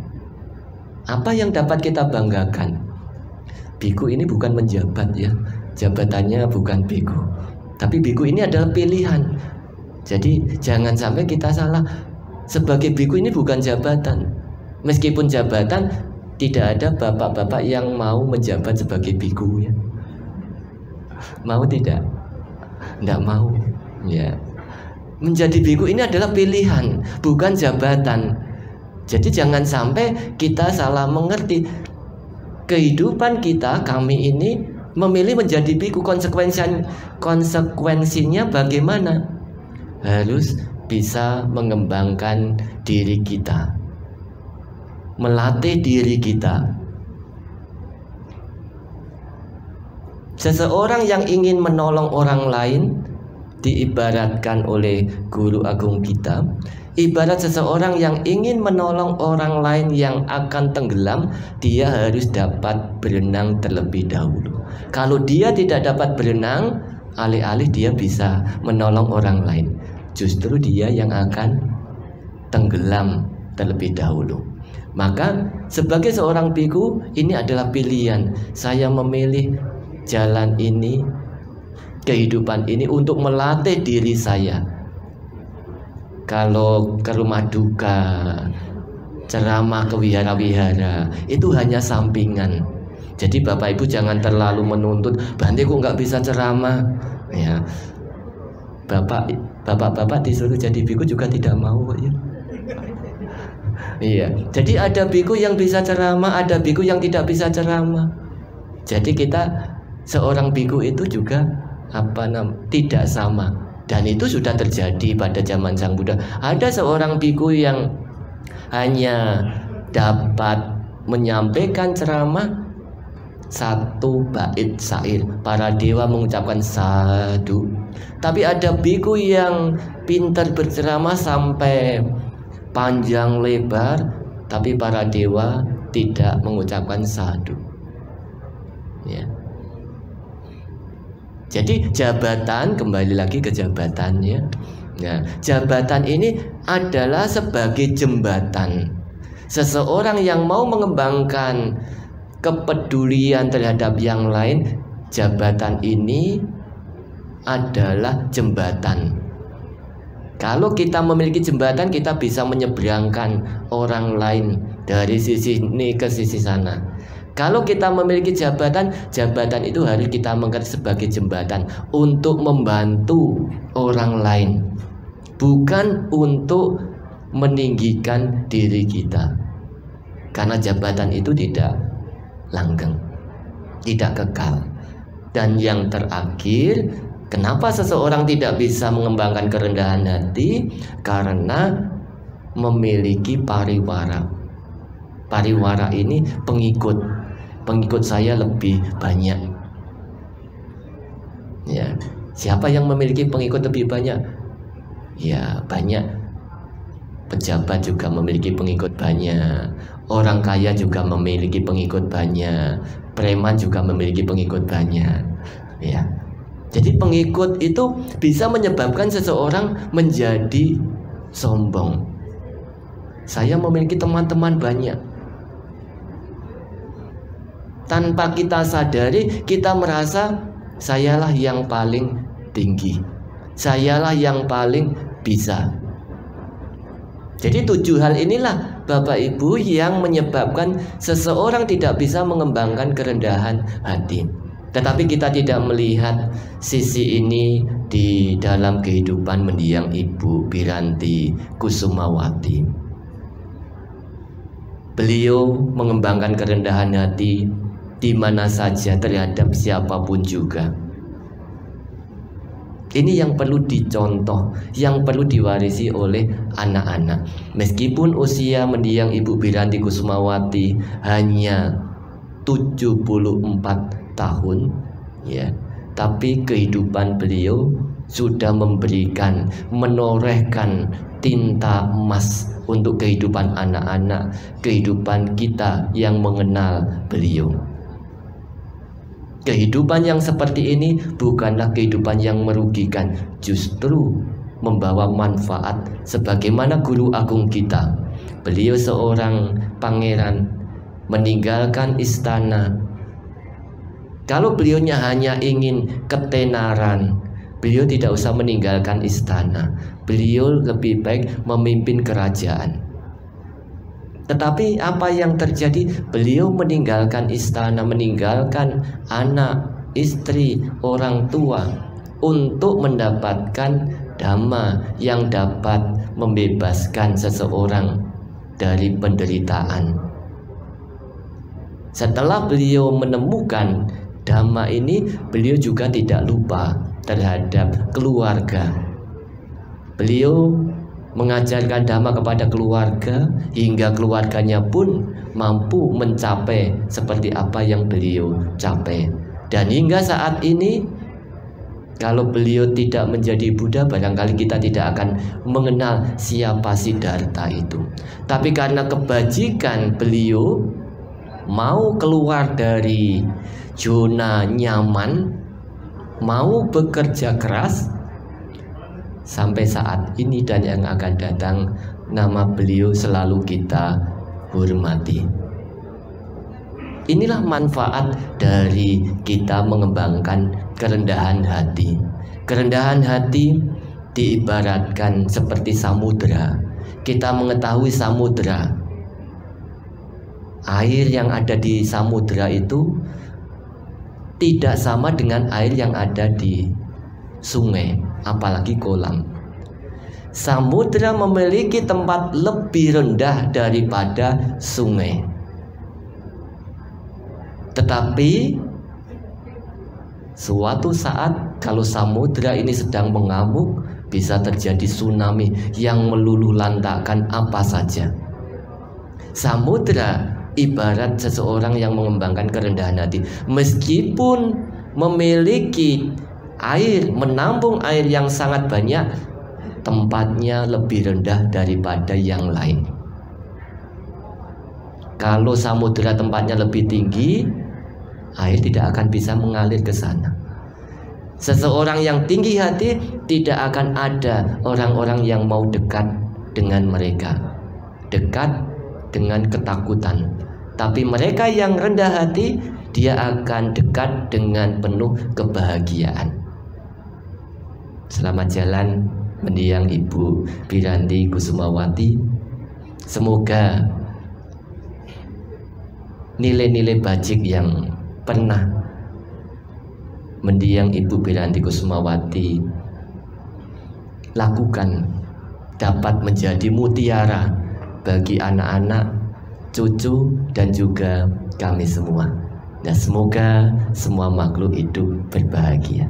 Apa yang dapat kita banggakan? Biku ini bukan menjabat ya. Jabatannya bukan biku. Tapi biku ini adalah pilihan. Jadi jangan sampai kita salah. Sebagai biku ini bukan jabatan. Meskipun jabatan, tidak ada bapak-bapak yang mau menjabat sebagai biku ya. Mau tidak? Tidak mau. Ya. Menjadi biku ini adalah pilihan, bukan jabatan. Jadi jangan sampai kita salah mengerti. Kehidupan kita, kami ini memilih menjadi biku, konsekuensinya bagaimana? Harus bisa mengembangkan diri kita, melatih diri kita. Seseorang yang ingin menolong orang lain diibaratkan oleh guru agung kita, ibarat seseorang yang ingin menolong orang lain yang akan tenggelam, dia harus dapat berenang terlebih dahulu. Kalau dia tidak dapat berenang, alih-alih dia bisa menolong orang lain, justru dia yang akan tenggelam terlebih dahulu. Maka sebagai seorang biku, ini adalah pilihan. Saya memilih jalan ini, kehidupan ini untuk melatih diri saya. Kalau ke rumah duka, ceramah ke wihara-wihara, itu hanya sampingan. Jadi Bapak Ibu jangan terlalu menuntut, Bante kok nggak bisa ceramah ya. Bapak-bapak disuruh jadi biku juga tidak mau ya. Iya, jadi ada biku yang bisa ceramah, ada biku yang tidak bisa ceramah. Jadi kita seorang biku itu juga tidak sama, dan itu sudah terjadi pada zaman Sang Buddha. Ada seorang biku yang hanya dapat menyampaikan ceramah satu bait syair, para dewa mengucapkan sadu. Tapi ada biku yang pintar berceramah sampai panjang lebar, tapi para dewa tidak mengucapkan sadu ya. Jadi jabatan, kembali lagi ke jabatannya. Nah, jabatan ini adalah sebagai jembatan. Seseorang yang mau mengembangkan kepedulian terhadap yang lain, jabatan ini adalah jembatan. Kalau kita memiliki jembatan, kita bisa menyeberangkan orang lain dari sisi ini ke sisi sana. Kalau kita memiliki jabatan, jabatan itu harus kita mengerti sebagai jembatan untuk membantu orang lain, bukan untuk meninggikan diri kita. Karena jabatan itu tidak langgeng, tidak kekal. Dan yang terakhir, kenapa seseorang tidak bisa mengembangkan kerendahan hati? Karena memiliki pariwara. Pariwara ini pengikut saya lebih banyak ya. Siapa yang memiliki pengikut lebih banyak? Ya banyak. Pejabat juga memiliki pengikut banyak, orang kaya juga memiliki pengikut banyak, preman juga memiliki pengikut banyak ya. Jadi pengikut itu bisa menyebabkan seseorang menjadi sombong. Saya memiliki teman-teman banyak. Tanpa kita sadari, kita merasa sayalah yang paling tinggi, sayalah yang paling bisa. Jadi 7 hal inilah Bapak Ibu yang menyebabkan seseorang tidak bisa mengembangkan kerendahan hati. Tetapi kita tidak melihat sisi ini di dalam kehidupan mendiang Ibu Biranti Kusumawati. Beliau mengembangkan kerendahan hati di mana saja terhadap siapapun juga. Ini yang perlu dicontoh, yang perlu diwarisi oleh anak-anak. Meskipun usia mendiang Ibu Biranti Kusumawati hanya 74 tahun ya, tapi kehidupan beliau sudah memberikan, menorehkan tinta emas untuk kehidupan anak-anak, kehidupan kita yang mengenal beliau. Kehidupan yang seperti ini bukanlah kehidupan yang merugikan, justru membawa manfaat. Sebagaimana guru agung kita, beliau seorang pangeran, meninggalkan istana. Kalau beliaunya hanya ingin ketenaran, Beliau tidak usah meninggalkan istana. Beliau lebih baik memimpin kerajaan. Tetapi apa yang terjadi? Beliau meninggalkan istana, meninggalkan anak, istri, orang tua untuk mendapatkan dhamma yang dapat membebaskan seseorang dari penderitaan. Setelah beliau menemukan dhamma ini, beliau juga tidak lupa terhadap keluarga. Beliau mengajarkan dhamma kepada keluarga hingga keluarganya pun mampu mencapai seperti apa yang beliau capai. Dan hingga saat ini, kalau beliau tidak menjadi Buddha, barangkali kita tidak akan mengenal siapa Siddhartha itu. Tapi karena kebajikan beliau mau keluar dari zona nyaman, mau bekerja keras, sampai saat ini dan yang akan datang, nama beliau selalu kita hormati. Inilah manfaat dari kita mengembangkan kerendahan hati. Kerendahan hati diibaratkan seperti samudera. Kita mengetahui samudera, air yang ada di samudera itu tidak sama dengan air yang ada di sungai, apalagi kolam. Samudera memiliki tempat lebih rendah daripada sungai. Tetapi suatu saat kalau samudera ini sedang mengamuk, bisa terjadi tsunami yang meluluh lantakkan apa saja. Samudera ibarat seseorang yang mengembangkan kerendahan hati. Meskipun memiliki air, menampung air yang sangat banyak, tempatnya lebih rendah daripada yang lain. Kalau samudera tempatnya lebih tinggi, air tidak akan bisa mengalir ke sana. Seseorang yang tinggi hati, tidak akan ada orang-orang yang mau dekat dengan mereka, dekat dengan ketakutan. Tapi mereka yang rendah hati, dia akan dekat dengan penuh kebahagiaan. Selamat jalan mendiang Ibu Piranti Kusumawati. Semoga nilai-nilai bajik yang pernah mendiang Ibu Piranti Kusumawati lakukan dapat menjadi mutiara bagi anak-anak, cucu, dan juga kami semua. Dan semoga semua makhluk hidup berbahagia.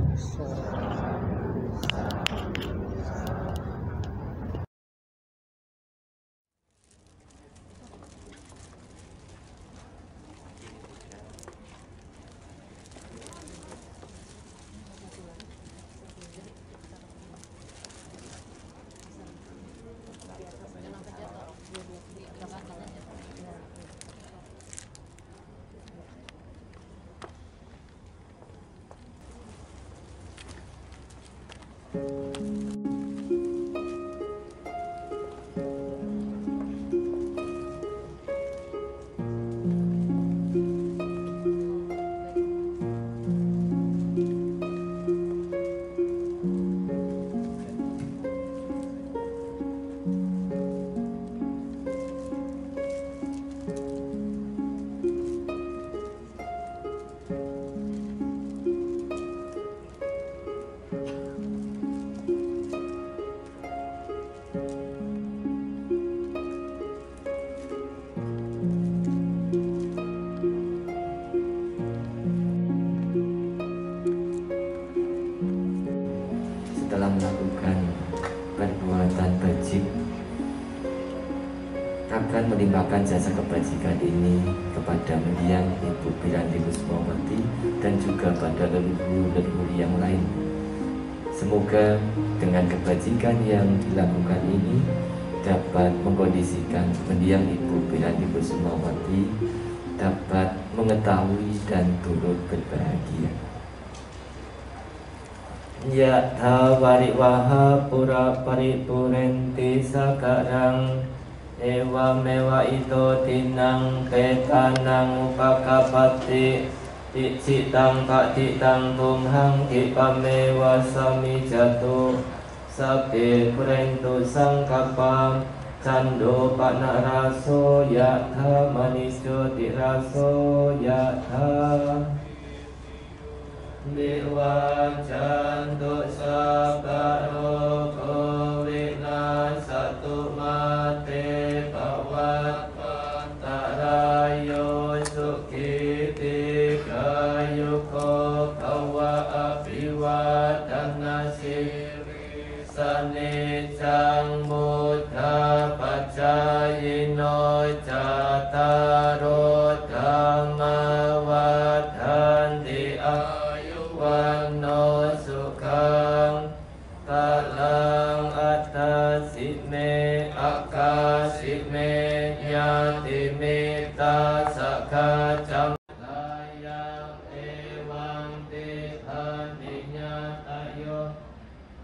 Setelah melakukan perbuatan bajik, akan melimpahkan jasa kebajikan ini kepada mendiang Ibu Piranti Kusumawati dan juga pada leluhur-leluhur yang lain. Semoga dengan kebajikan yang dilakukan ini dapat mengkondisikan mendiang Ibu Piranti Kusumawati dapat mengetahui dan turut berbahagia. Yatha variwaha pura paripurenti sakarang ewa mewa ito tinang ketanang upakapati อิจิตังปะติตังตุมหังกิปะเมวะสมิจตุสัพเพปุเรนตุสังคปาจันโดปนะราโสยะธามณิโชติราโสยะธาวิวัจจันตุสัพพะโรโควินาศตุมาเตภวัตวันตรายโยสุขิติกายุโกภวะอภิวาทนาสิริสนิจังมุทธาปัจจายโนจัตตารโอธรรมวัฏันติอายุวันโนสุขังพลังอัตตาสิเมอาคาสิเมญาติเมตตาสักขะจัมลายังเอวังติทันติญาตโย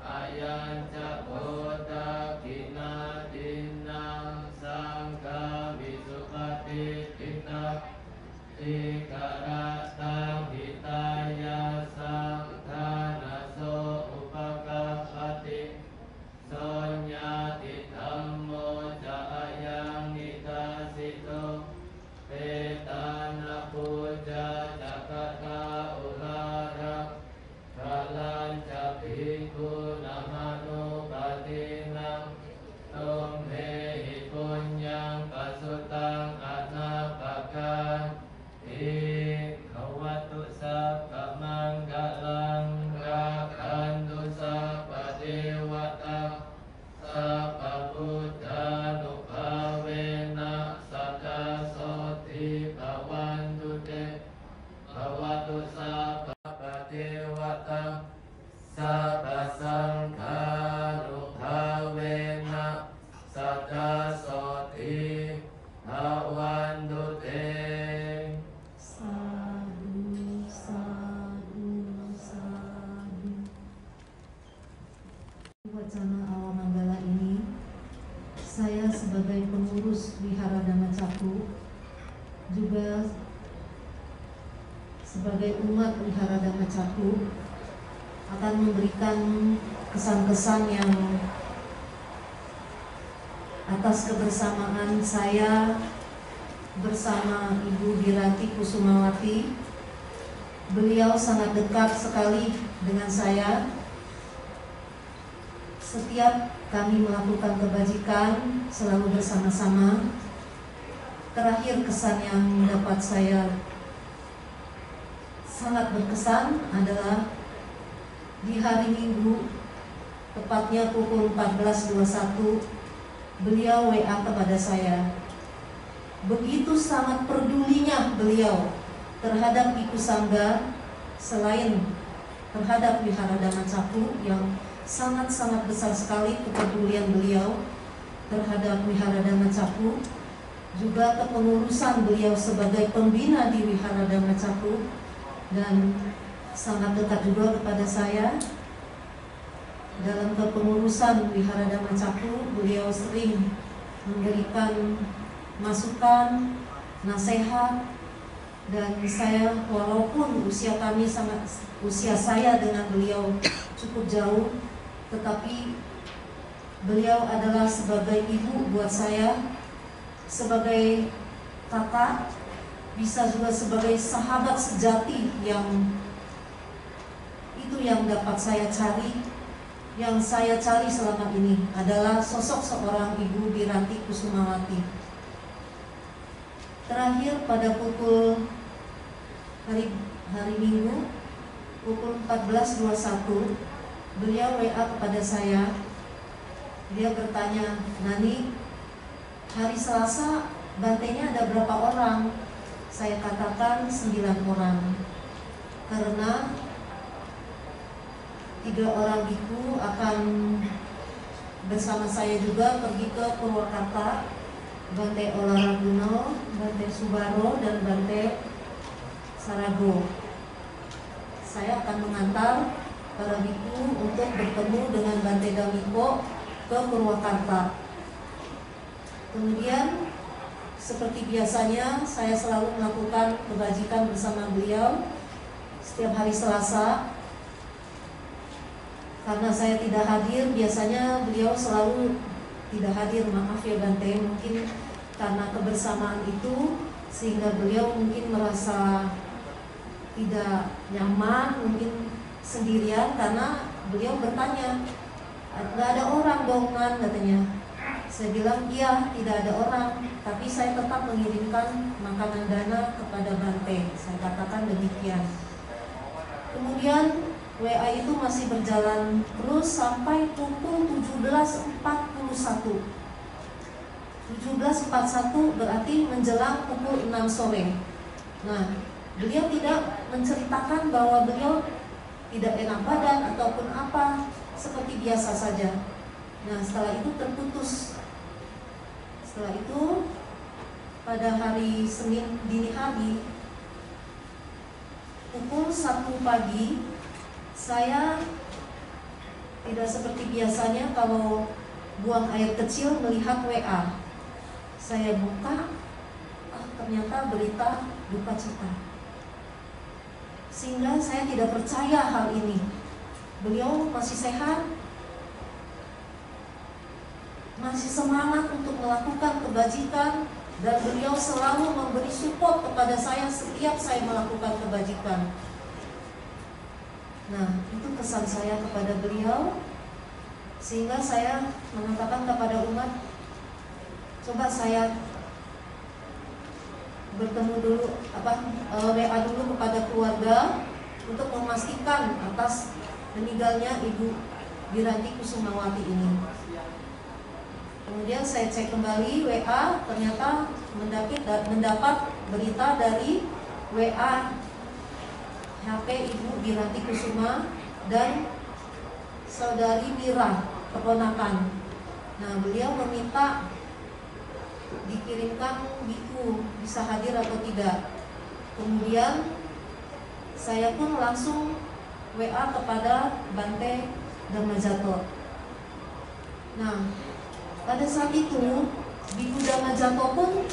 อายัญจะโพธากินาดินังสังฆาวิสุปฏิทินาติกระตังหิตายาสังฆานาโสอุปกัปปติโสญาติธัมโมจะยังนิทาสิโตเปตานะปุจจาจักตาอุลาระพลัญจะภิกขุนามานุปตินังตุมเหหิปุญญังปัสสุตังอนาปกันติขวัตตุสัพพมังคลังราคันตุสัพพเทวตาสัพพพุทธานุภาเวนะสัทธาโสติภวันตุเตภวัตตุสัพพเทวตาสัพพสังฆานุภาเวนะสัทธาโสติภวันตุเต Sadu, sadu, sadu. Wacana awal manggala ini, saya sebagai pengurus Wihara Dhamma Caku, juga sebagai umat Wihara Dhamma Caku, akan memberikan kesan-kesan yang atas kebersamaan saya bersama Ibu Diranti Kusumawati. Beliau sangat dekat sekali dengan saya. Setiap kami melakukan kebajikan selalu bersama-sama. Terakhir kesan yang dapat saya sangat berkesan adalah di hari Minggu, tepatnya pukul 14.21, beliau WA kepada saya. Begitu sangat pedulinya beliau terhadap Iku Sangga, selain terhadap Wihara Dhamma Caku yang sangat-sangat besar sekali kepedulian beliau terhadap Wihara Dhamma Caku, juga kepengurusan beliau sebagai pembina di Wihara Dhamma Caku, dan sangat dekat juga kepada saya. Dalam kepengurusan Wihara Dhamma Caku, beliau sering memberikan masukan, nasihat, dan saya walaupun usia saya dengan beliau cukup jauh, tetapi beliau adalah sebagai ibu buat saya, sebagai kakak, bisa juga sebagai sahabat sejati yang itu yang dapat saya cari. Yang saya cari selama ini adalah sosok seorang Ibu Diranti Kusumawati. Terakhir pada pukul hari Minggu pukul 14.21, beliau WA kepada saya. Dia bertanya, "Nani, hari Selasa bantainya ada berapa orang?" Saya katakan 9 orang, karena 3 orang itu akan bersama saya juga pergi ke Purwakarta, Bante Olaraguno, Bante Subaro, dan Bante Sarago. Saya akan mengantar para biku untuk bertemu dengan Bante Damiko ke Purwakarta. Kemudian seperti biasanya saya selalu melakukan kebajikan bersama beliau setiap hari Selasa. Karena saya tidak hadir, biasanya beliau selalu tidak hadir, maaf ya Bante. Mungkin karena kebersamaan itu sehingga beliau mungkin merasa tidak nyaman, mungkin sendirian, karena beliau bertanya, "Nggak ada orang dong Nan?" katanya. Saya bilang, "Iya, tidak ada orang, tapi saya tetap mengirimkan makanan dana kepada Bante." Saya katakan demikian. Kemudian WA itu masih berjalan terus sampai pukul 17.41. 17.41 berarti menjelang pukul 6 sore. Nah, beliau tidak menceritakan bahwa beliau tidak enak badan ataupun apa, seperti biasa saja. Nah, setelah itu terputus. Setelah itu pada hari Senin dini hari pukul 1 pagi, saya tidak seperti biasanya kalau buang air kecil melihat WA. Saya buka, ternyata berita duka cita. Sehingga saya tidak percaya hal ini. Beliau masih sehat, masih semangat untuk melakukan kebajikan, dan beliau selalu memberi support kepada saya setiap saya melakukan kebajikan. Nah, itu kesan saya kepada beliau, sehingga saya mengatakan kepada umat, coba saya bertemu dulu, WA dulu kepada keluarga untuk memastikan atas meninggalnya Ibu Wiranti Kusumawati ini. Kemudian saya cek kembali WA, ternyata mendapat berita dari WA HP Ibu Wiranti Kusuma dan Saudari Mira, keponakan. Nah, beliau meminta dikirimkan biku, bisa hadir atau tidak. Kemudian saya pun langsung WA kepada Bante Dhammajato. Nah, pada saat itu Biku Dhammajato pun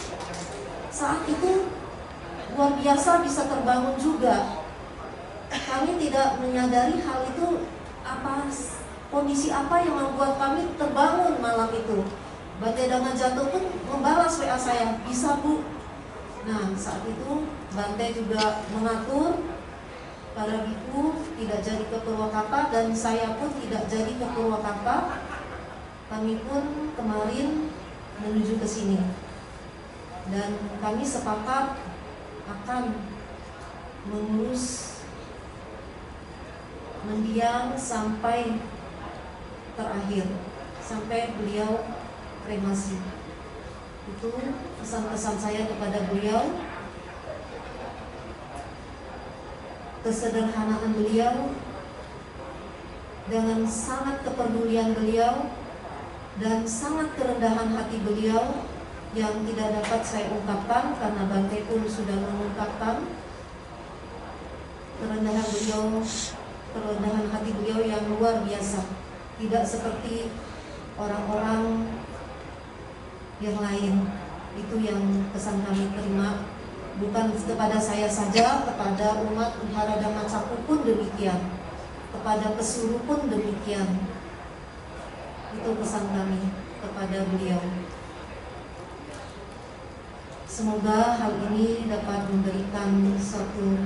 saat itu luar biasa bisa terbangun juga. Kami tidak menyadari hal itu, kondisi apa yang membuat kami terbangun malam itu. Bante Dhammajato pun membalas WA saya, "Bisa Bu." Nah, saat itu Bante juga mengatur para biku tidak jadi ke Purwakarta, dan saya pun tidak jadi ke Purwakarta. Kami pun kemarin menuju ke sini, dan kami sepakat akan mengurus mendiang sampai terakhir, sampai beliau kremasi. Itu pesan-pesan saya kepada beliau, kesederhanaan beliau, dengan sangat kepedulian beliau, dan sangat kerendahan hati beliau yang tidak dapat saya ungkapkan, karena Bante pun sudah mengungkapkan kerendahan beliau, kerendahan hati beliau yang luar biasa. Tidak seperti orang-orang yang lain. Itu yang pesan kami terima, bukan kepada saya saja, kepada umat Wihara Dhamma Cakra pun demikian, kepada pesuruh pun demikian. Itu pesan kami kepada beliau. Semoga hal ini dapat memberikan suatu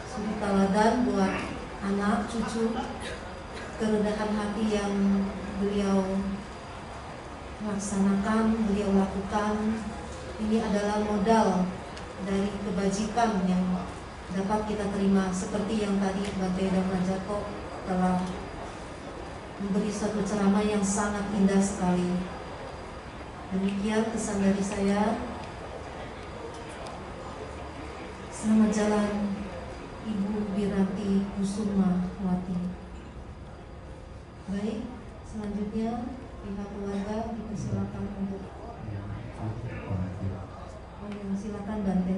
suri teladan buat anak, cucu, kerendahan hati yang beliau laksanakan, beliau lakukan. Ini adalah modal dari kebajikan yang dapat kita terima, seperti yang tadi Bante Dhammajato telah memberi satu ceramah yang sangat indah sekali. Demikian pesan dari saya. Selamat jalan Ibu Wiranti Kusumawati. Baik, selanjutnya pihak keluarga dipersilakan untuk silakan Bante.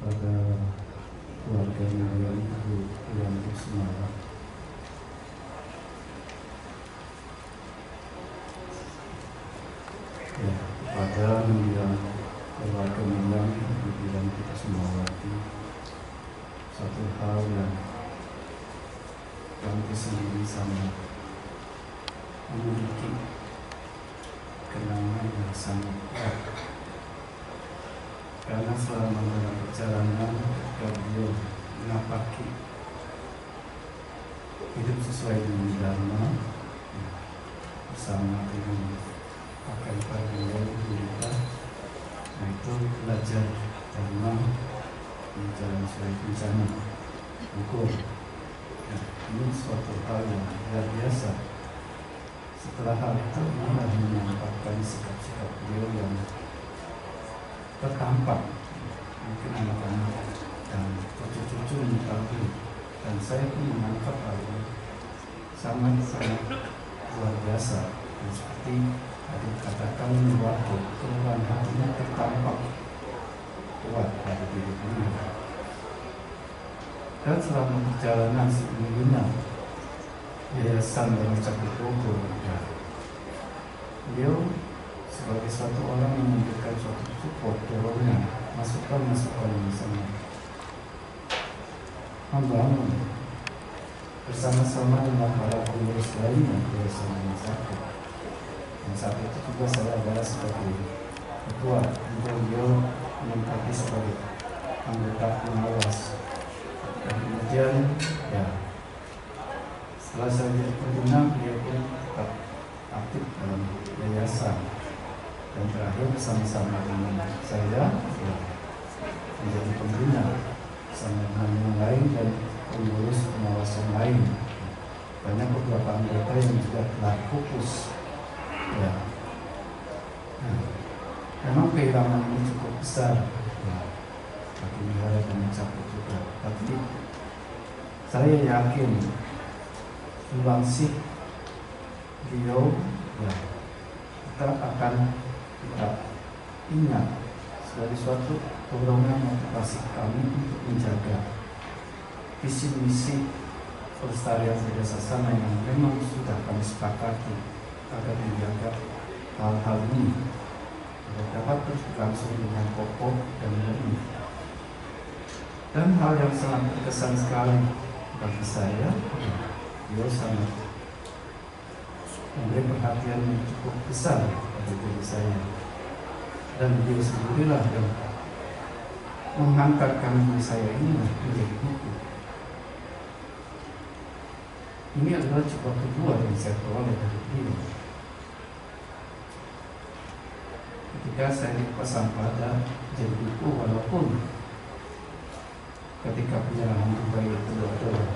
Pada keluarganya yang Ibu Wiranti Kusumawati, dan yang keluarga Milang dibilang kita semua lagi satu hal yang kami sendiri sama memiliki kenangan yang sangat kuat karena selama dalam perjalanan beliau menapaki hidup sesuai dengan Dharma bersama dengan pakai beliau kita, nah itu belajar Dharma jalan sesuai rencana hukum. Nah, ini suatu hal yang luar biasa. Setelah hal itu malah menampakkan sikap-sikap beliau yang tertampak mungkin anak-anak dan cucu-cucu mengetahui, dan saya pun menangkap hal ini sangat-sangat luar biasa. Dan seperti tadi katakan waktu keluhan hatinya tertampak kuat pada diri beliau. Dan selama perjalanan membina Yayasan Dharma Cakra Bogor, beliau sebagai suatu orang yang memberikan suatu support, dorongan, masukan-masukan yang sangat membangun bersama-sama dengan para pengurus lainnya Yayasan Dharma Cakra. Dan saat itu juga saya adalah sebagai ketua, beliau menempati sebagai anggota pengawas. Dan kemudian setelah saya jadi pembina, beliau pun tetap aktif dalam yayasan, dan terakhir bersama-sama dengan saya menjadi pembina bersama dengan yang lain dan pengurus pengawas yang lain. Banyak beberapa anggota yang juga telah pupus. Memang kehilangan ini cukup besar bagi Wihara Dharma Cakra juga, tapi saya yakin sumbangsih beliau kita akan kita ingat sebagai suatu dorongan motivasi kami untuk menjaga visi misi pelestarian Buddha Sasana yang memang sudah kami sepakati agar menjaga hal-hal ini dapat terus berlangsung dengan kokoh dan murni. Dan hal yang sangat berkesan sekali bagi saya, beliau sangat memberi perhatian yang cukup besar pada diri saya, dan beliau sendirilah yang menghantarkan diri saya ini menjadi buku. Ini adalah coba kedua yang saya peroleh dari beliau. Ketika saya di Pasampada jadi buku, walaupun ketika penyerahan Dubai itu adalah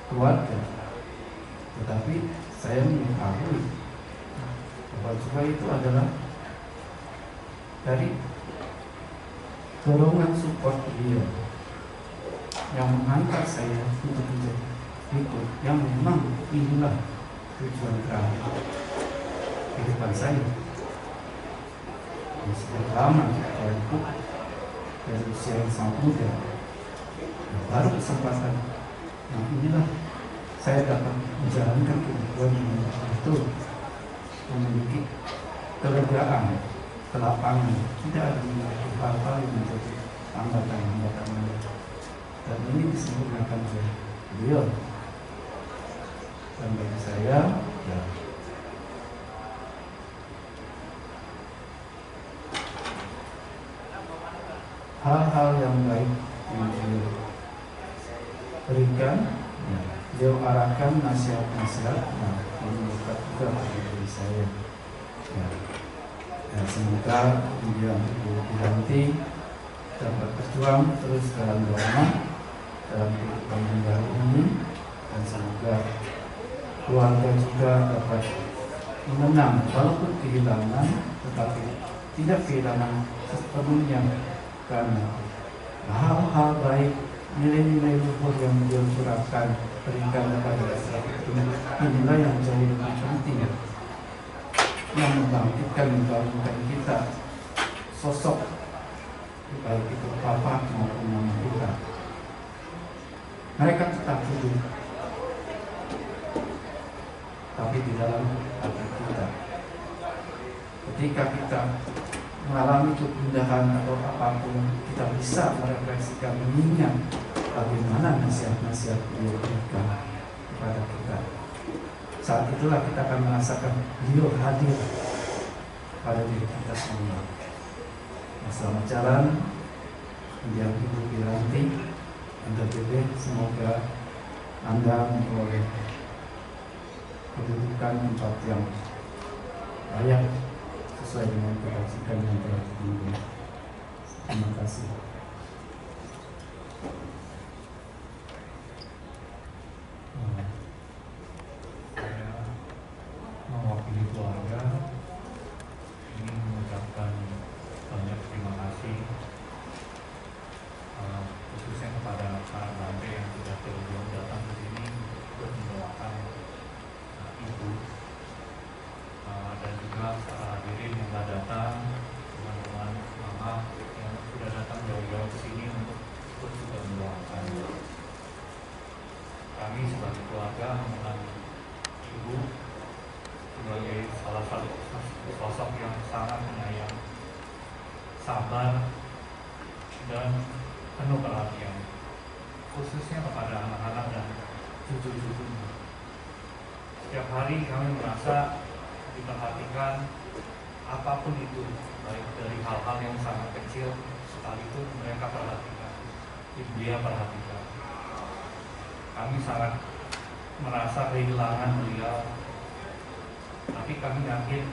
keluarga, tetapi saya mengetahui bahwa juga itu adalah dari dorongan support beliau yang menghantar saya untuk menjadi ikut, yang memang inilah tujuan terakhir kehidupan saya. Sudah lama saya ikut dari usia yang sangat muda, baru kesempatan yang inilah saya dapat menjalankan kehidupan yang betul, memiliki kelegaan, kelapangan, tidak ada memiliki hal-hal yang menjadi hambatan. Dan ini disempurnakan oleh beliau. Dan bagi saya, hal-hal yang baik yang beliau berikan, beliau arahkan nasihat-nasihat, ini melekat juga pada diri saya. Semoga beliau nanti dapat berjuang terus dalam Dharma, dalam kehidupan yang baru ini, dan semoga keluarga juga dapat mengenang walaupun kehilangan, tetapi tidak kehilangan sepenuhnya, karena hal-hal baik, nilai-nilai luhur yang beliau curahkan berikan kepada kita, inilah yang jadi lebih penting, yang membangkitkan, membangunkan kita sosok baik itu bapak maupun mama kita. Mereka tetap hidup, tapi di dalam hati kita ketika kita mengalami kegundahan atau apapun, kita bisa merefleksikan, mengingat bagaimana nasihat-nasihat beliau berikan kepada kita. Saat itulah kita akan merasakan beliau hadir pada diri kita semua. Selamat jalan mendiang Ibu Wiranti, Anda Bebe, semoga Anda memperoleh kedudukan tempat yang layak sesuai dengan kebajikan yang telah dimiliki. Terima kasih. Saya mewakili keluarga ingin mengucapkan banyak terima kasih, khususnya kepada para Bante yang sudah berjuang datang ke sini untuk mendoakan Ibu, dan juga para hadirin yang telah datang, teman-teman mama yang sudah datang jauh-jauh ke sini untuk ikut juga mendoakan. Kami sebagai keluarga mengenal Ibu sebagai salah satu sosok yang sangat penyayang, sabar, dan penuh perhatian, khususnya kepada anak-anak dan cucu-cucunya. Setiap hari kami merasa diperhatikan, apapun itu, baik dari hal-hal yang sangat kecil sekalipun mereka perhatikan, dia perhatikan. Kami sangat merasa kehilangan beliau, tapi kami yakin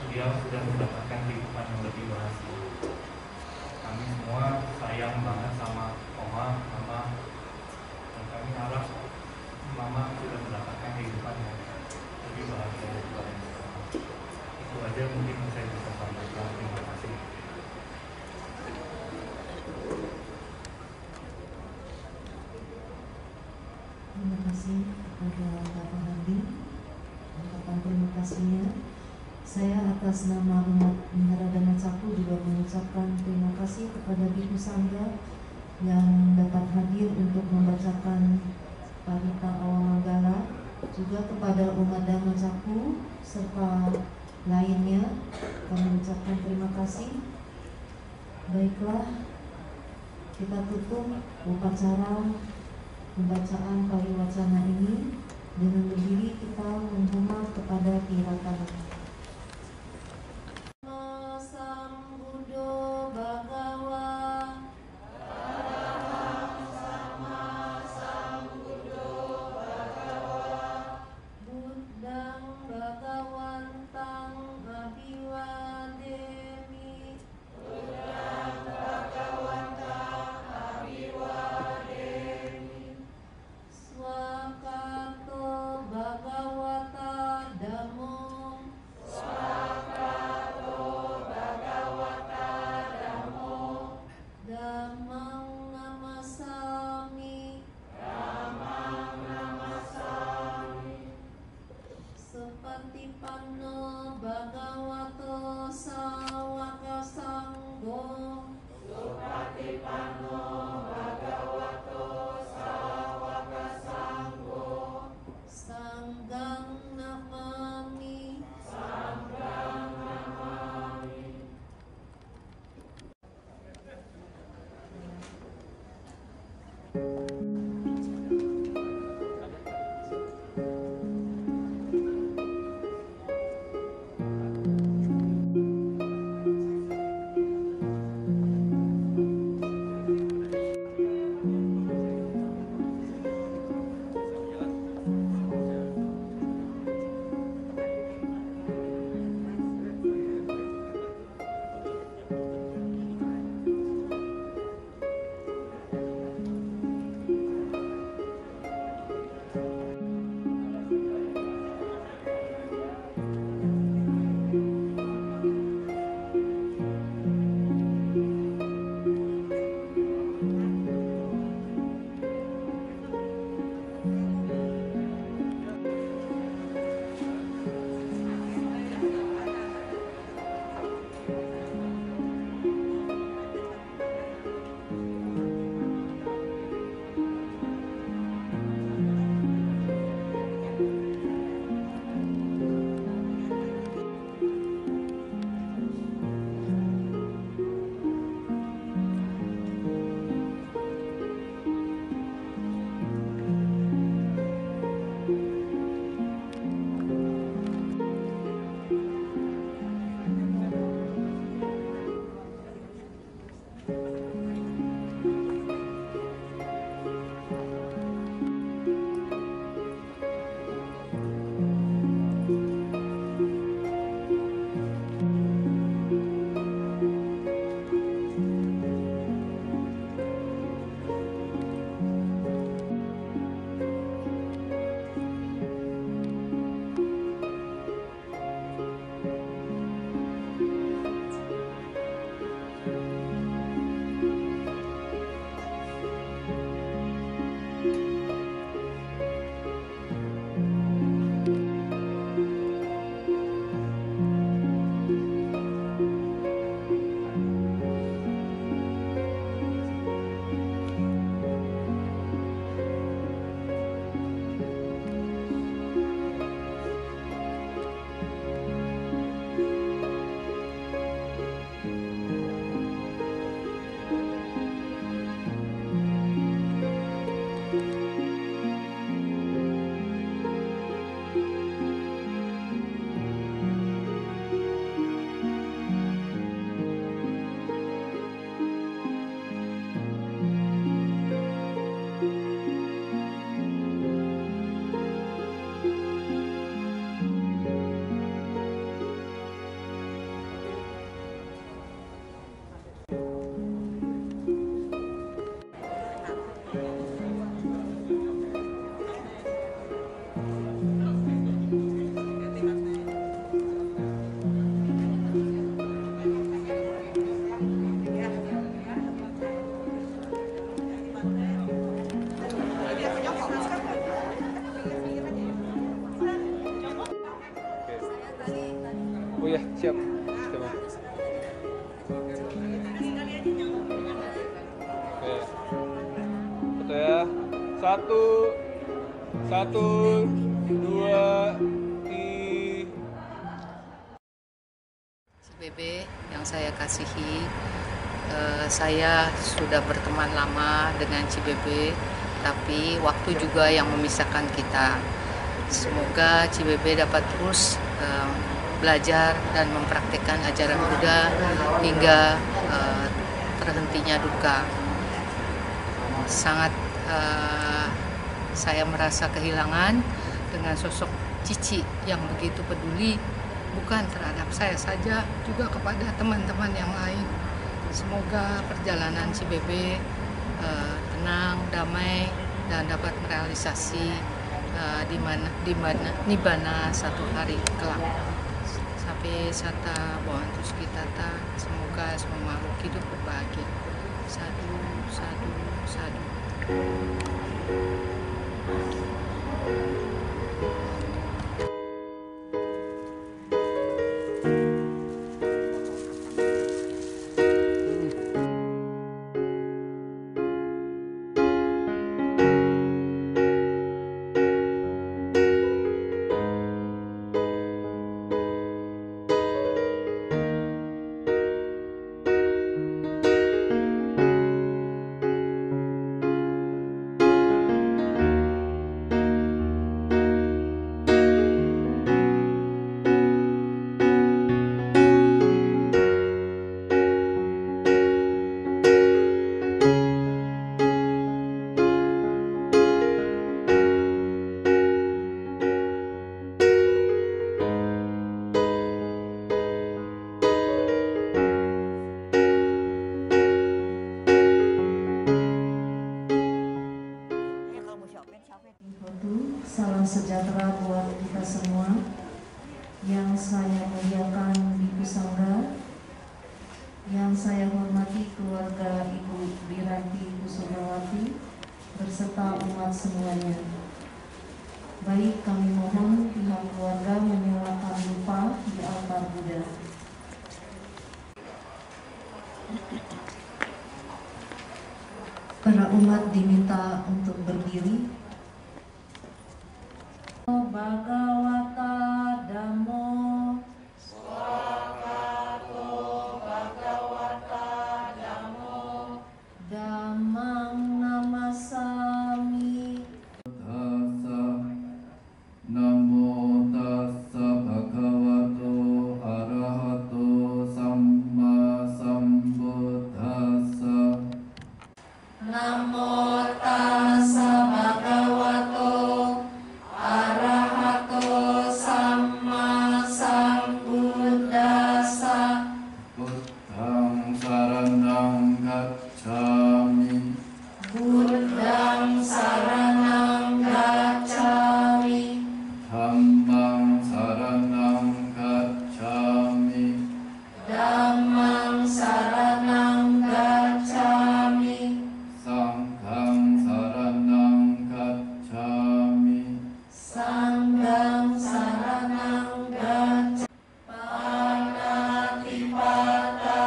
beliau sudah mendapatkan kehidupan yang lebih bahagia. Kami semua sayang banget sama Oma, Mama, dan kami harap Mama sudah mendapatkan kehidupan yang lebih bahagia daripada yang sekarang. Itu aja mungkin saya bisa sampaikan. Terima kasih. Terima kasih kepada Bapak Hadi. Ucapan terima kasihnya. Saya atas nama umat Wihara Dhamma Cakra juga mengucapkan terima kasih kepada Biku Sangga yang dapat hadir untuk membacakan Parita Awal Manggala, juga kepada umat Dhamma Cakra serta lainnya kami ucapkan terima kasih. Baiklah, kita tutup upacara pembacaan pariwacana ini dengan berdiri kita menghormat kepada Kiratana. Swakato ya, siap. Coba. Oke. Foto ya. 1, 2, CBB yang saya kasihi, saya sudah berteman lama dengan CBB, tapi waktu juga yang memisahkan kita. Semoga CBB dapat terus belajar dan mempraktikkan ajaran Buddha hingga terhentinya duka. Sangat saya merasa kehilangan dengan sosok Cici yang begitu peduli, bukan terhadap saya saja, juga kepada teman-teman yang lain. Semoga perjalanan CBB tenang, damai, dan dapat merealisasi Nibbana satu hari kelak. Sampai Sata Bhavantu Sukhitata, semoga semua makhluk hidup berbahagia. Sadu, sadu, sadu. Salam sejahtera buat kita semua. Yang saya muliakan Biku Sangga, yang saya hormati keluarga Ibu Biranti Kusumawati berserta umat semuanya. Baik, kami mohon pihak keluarga menyalakan dupa di altar Buddha. Para umat diminta untuk berdiri. Bhagavata Dhammo Swagato Bhagavata Dhammo Dhammang Namasami. Namo tassa bhagavato arahato samma sambuddhassa. Namo tassa bhagavato arahato samma sambuddhassa. Buddhang saranang gacchami. Buddhang saranang gacchami. Dhammang saranang gacchami. Dhammang saranang gacchami. Sanghang saranang gacchami. Sanghang saranang gacchami. Panatipata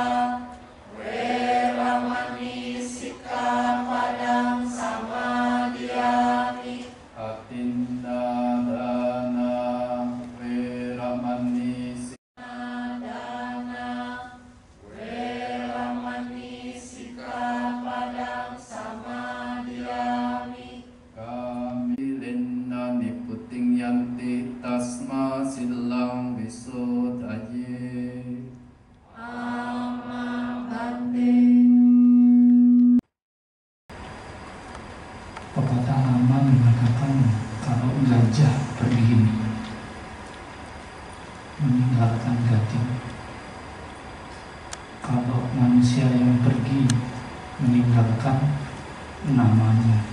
Weramani Sikkhapadang Samadhiyami. Atinadana Weramani Dana Weramani Sikkhapadang Samadhiyami. Kami lena niputing yanti tasma silang visuddhaye. Amang Bante. Pepatah lama mengatakan kalau gajah pergi meninggalkan gading, kalau manusia yang pergi meninggalkan namanya.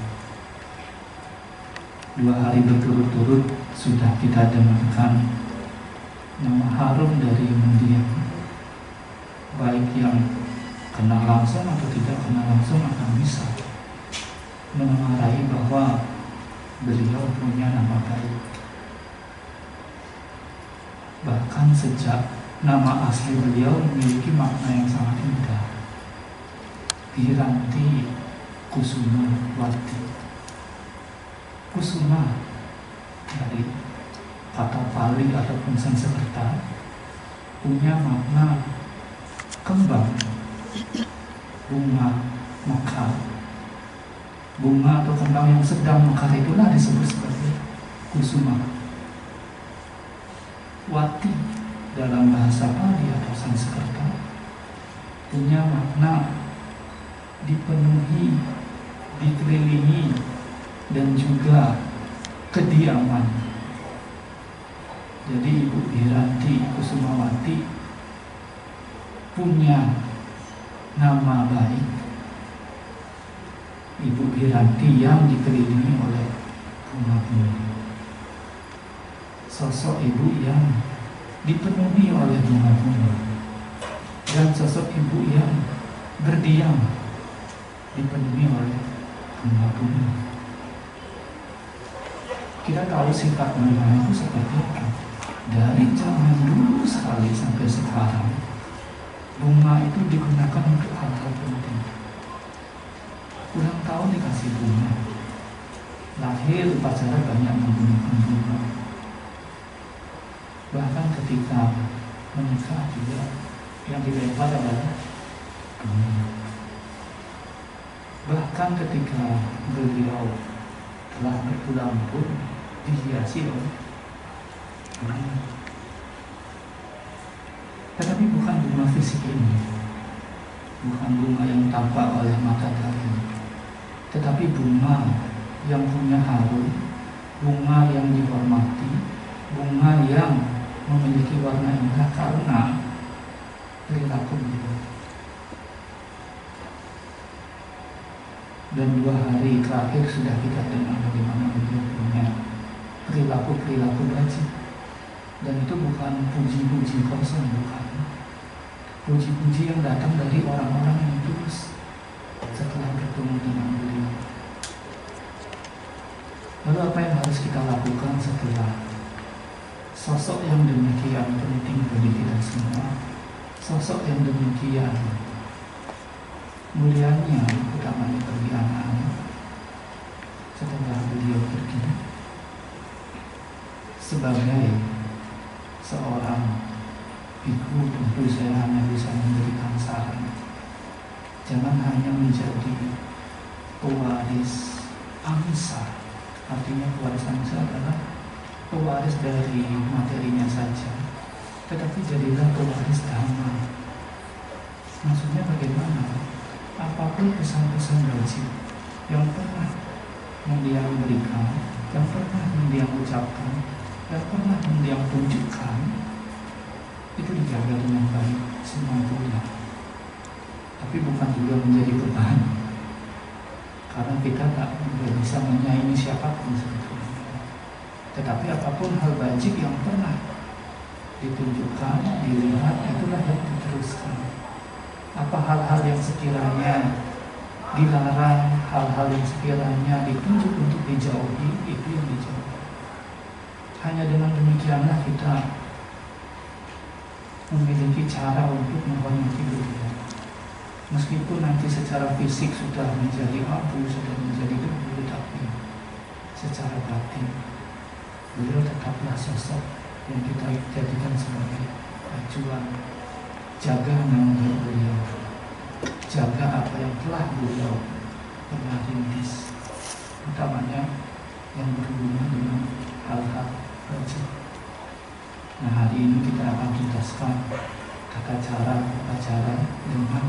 2 hari berturut-turut sudah kita dengarkan nama harum dari mendiang, baik yang kenal langsung atau tidak kenal langsung akan bisa menengarai bahwa beliau punya nama baik. Bahkan sejak nama asli beliau memiliki makna yang sangat indah. Wiranti Kusuma Wati. Kusuma dari kata Pali ataupun Sanskerta punya makna kembang, bunga mekar. Bunga atau kembang yang sedang mekar itulah disebut sebagai kusuma. Wati dalam bahasa Pali atau Sanskerta punya makna dipenuhi, dikelilingi, dan juga kediaman. Jadi Ibu Wiranti Kusumawati punya nama baik, Ibu Wiranti yang dikelilingi oleh bunga-bunga. Sosok ibu yang dipenuhi oleh bunga-bunga, dan sosok ibu yang berdiam dipenuhi oleh bunga-bunga. Kita tahu sifat bunga itu seperti apa. Dari zaman dulu sekali sampai sekarang, bunga itu digunakan untuk hal-hal penting. Ulang tahun dikasih bunga, lahir upacara banyak menggunakan bunga. Bahkan ketika menikah juga yang dilempar adalah bunga. Bahkan ketika beliau telah berpulang pun dihiasi oleh bunga. Tetapi bukan bunga fisik ini, bukan bunga yang tampak oleh mata kalian, tetapi bunga yang punya harum, bunga yang dihormati, bunga yang memiliki warna indah karena perilaku beliau. Dan 2 hari terakhir sudah kita dengar bagaimana beliau punya perilaku baik. Dan itu bukan puji-puji kosong, bukan. Puji-puji yang datang dari orang-orang yang tulus setelah bertemu dengan beliau. Lalu apa yang harus kita lakukan setelah sosok yang demikian penting bagi kita semua, sosok yang demikian mulianya, utamanya bagi anak-anak, setelah beliau pergi? Sebagai seorang biku, tentu saya hanya bisa memberikan saran. Jangan hanya menjadi pewaris amsa. Artinya pewaris amsa adalah pewaris dari materinya saja, tetapi jadilah pewaris dhamma. Maksudnya bagaimana? Apapun pesan-pesan wajib yang pernah mendiang berikan, yang pernah mendiang ucapkan, yang pernah mendiang tunjukkan, itu dijaga dengan baik semampunya. Tapi bukan juga menjadi beban, karena kita tak bisa menyaingi siapapun sebetulnya. Tetapi apapun hal wajib yang pernah ditunjukkan, dilihat, itulah yang diteruskan. Apa hal-hal yang sekiranya dilarang, hal-hal yang sekiranya ditunjuk untuk dijauhi, itu yang dijauhi. Hanya dengan demikianlah kita memiliki cara untuk menghormati beliau. Meskipun nanti secara fisik sudah menjadi abu, sudah menjadi debu, tapi secara batin beliau tetaplah sosok yang kita jadikan sebagai acuan. Jaga nama beliau, jaga apa yang telah beliau pernah rintis, utamanya yang berhubungan dengan hal-hal wajib. Nah, hari ini kita akan tuntaskan tata cara upacara dengan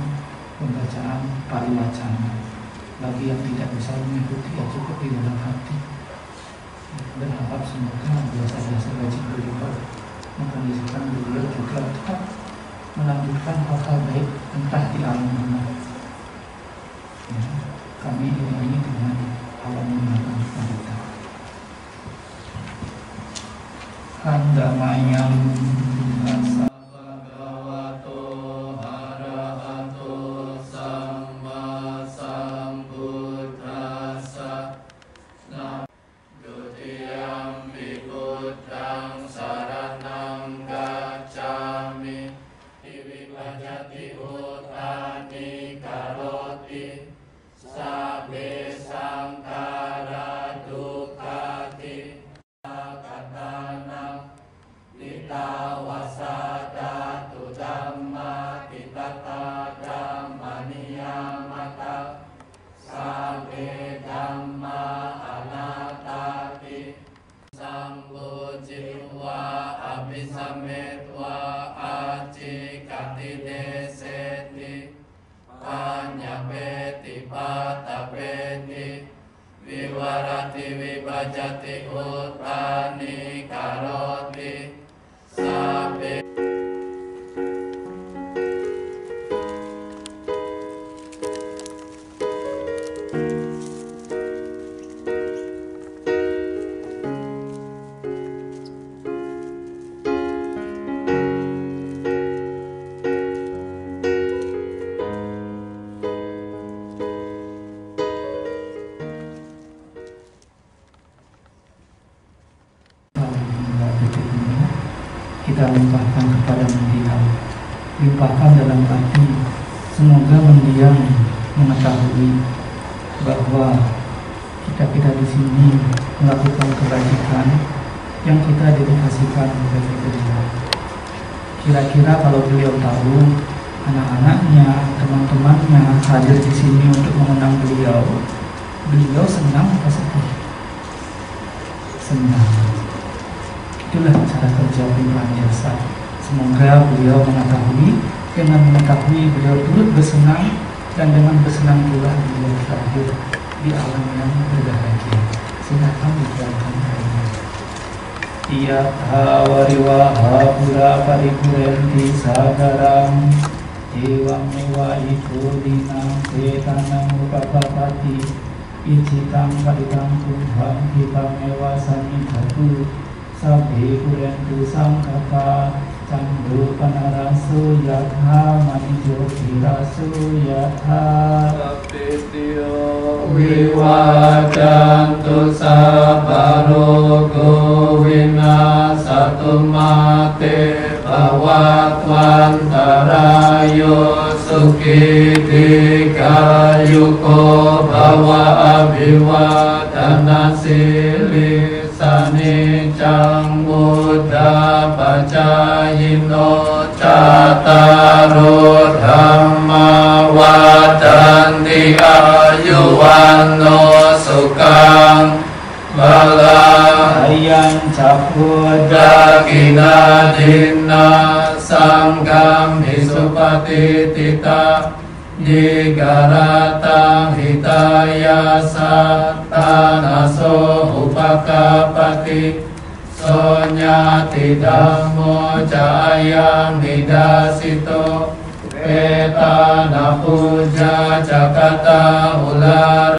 pembacaan pariwacana. Bagi yang tidak bisa mengikuti, ya cukup di dalam hati. Berharap semoga biasa-biasa wajib beliau mengkondisikan beliau juga tetap melanjutkan hal-hal baik entah di alam mana. Ya, kami ini dengan alam mana kita. Handamayam rasa bhagavato arahato samma sambuddhassa. Dutiyam pibuddhang saranam gacchami. sambo jiwa abisametwa aci kati deseti panyapeti patapeti viwarati vibajati utani karoti sabe. Kita limpahkan kepada mendiang, limpahkan dalam hati. Semoga mendiang mengetahui bahwa kita di sini melakukan kebajikan yang kita dedikasikan kepada beliau. Kira-kira kalau beliau tahu anak-anaknya, teman-temannya hadir di sini untuk mengenang beliau, beliau senang atau sedih? Senang. Itulah cara kerja pimpinan jasa. Semoga beliau mengetahui, dengan mengetahui beliau turut bersenang, dan dengan bersenang pula beliau terakhir di alam yang berbahagia. Silakan dijalankan lainnya. Iya hawariwaha pura paripurenti sagaram ewang mewa iku dinang setanang upapapati icitang kaditang kumham hipang mewa sanidhatu sabhe kurentu sangkaka candu panarasu yatha manijo virasu yatha sapityo viwajantu sabarogo vinasatu mate bhavatwantarayo sukhitikayuko bhava abhiwadana sili sanicang buddha pacayino cataro dhamma wadanti ayuwano sukang balang ayang capuda dagina dina sanggam hisupati tita Digarata hitaya satanaso upakapati sonyati dhammo jayang hidasito petana puja jakata ular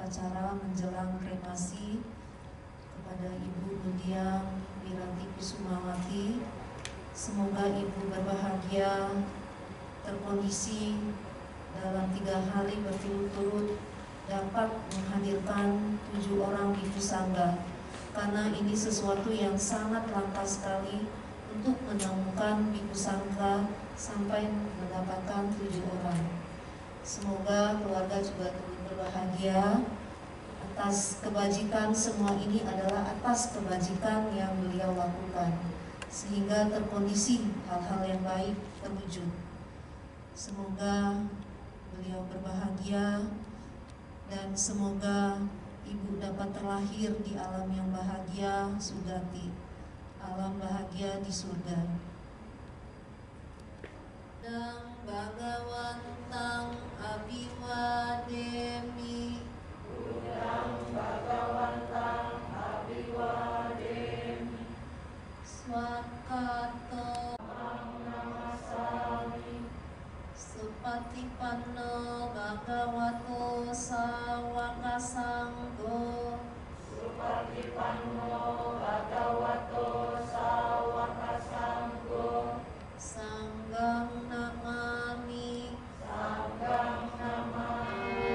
upacara menjelang kremasi kepada Ibu Mendiang Wiranti Kusumawati. Semoga Ibu berbahagia, terkondisi dalam 3 hari berturut-turut dapat menghadirkan 7 orang Biku Sangga, karena ini sesuatu yang sangat langka sekali untuk menemukan Biku Sangga sampai mendapatkan 7 orang. Semoga keluarga juga turut berbahagia atas kebajikan. Semua ini adalah atas kebajikan yang beliau lakukan, sehingga terkondisi hal-hal yang baik terwujud. Semoga beliau berbahagia dan semoga Ibu dapat terlahir di alam yang bahagia sugati, alam bahagia di surga. Nang Bhagawantang Abiwademi Nang Bhagawantang Abiwademi Swakato Namasami Supatipanno Bhagavato Sawaka Sanggo Supatipanno Bhagavato Sawaka Sanggo Sanggam namami Sanggam namami.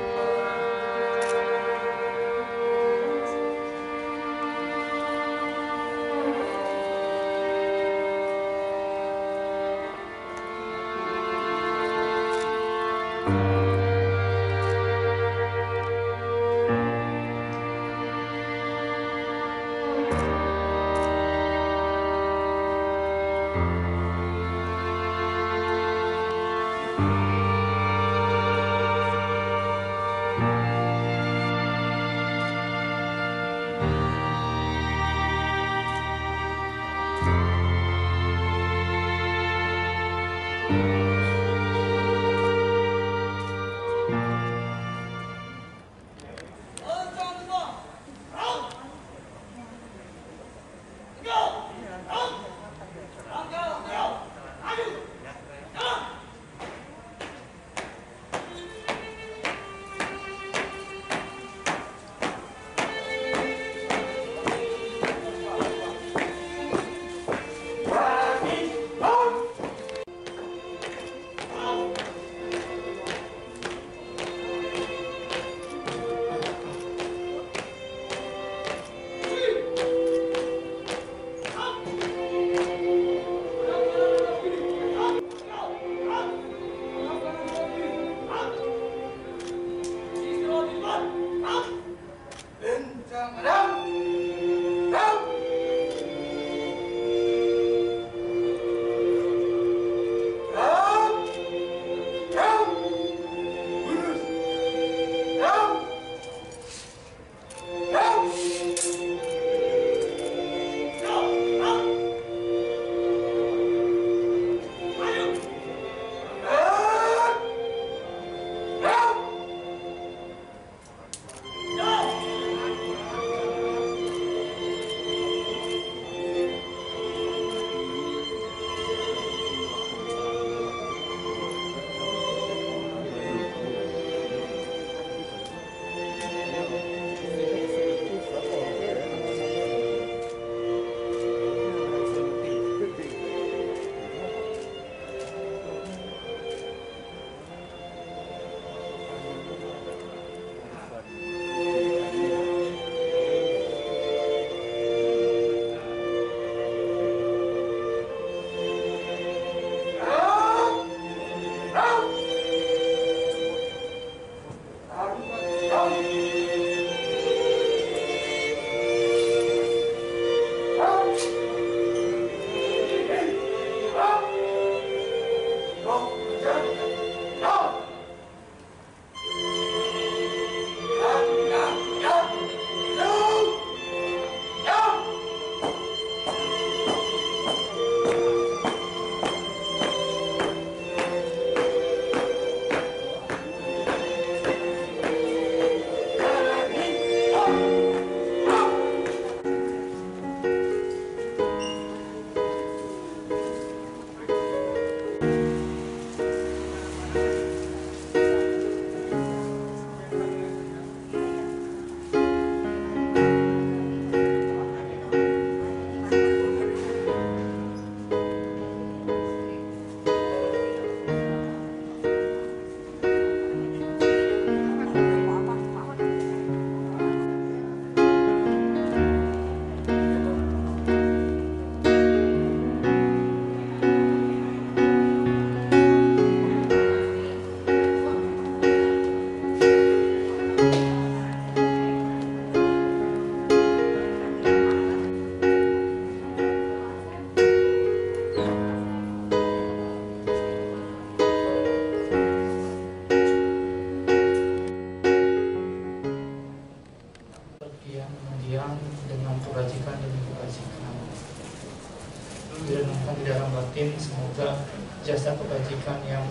direnungkan di dalam batin. Semoga jasa kebajikan yang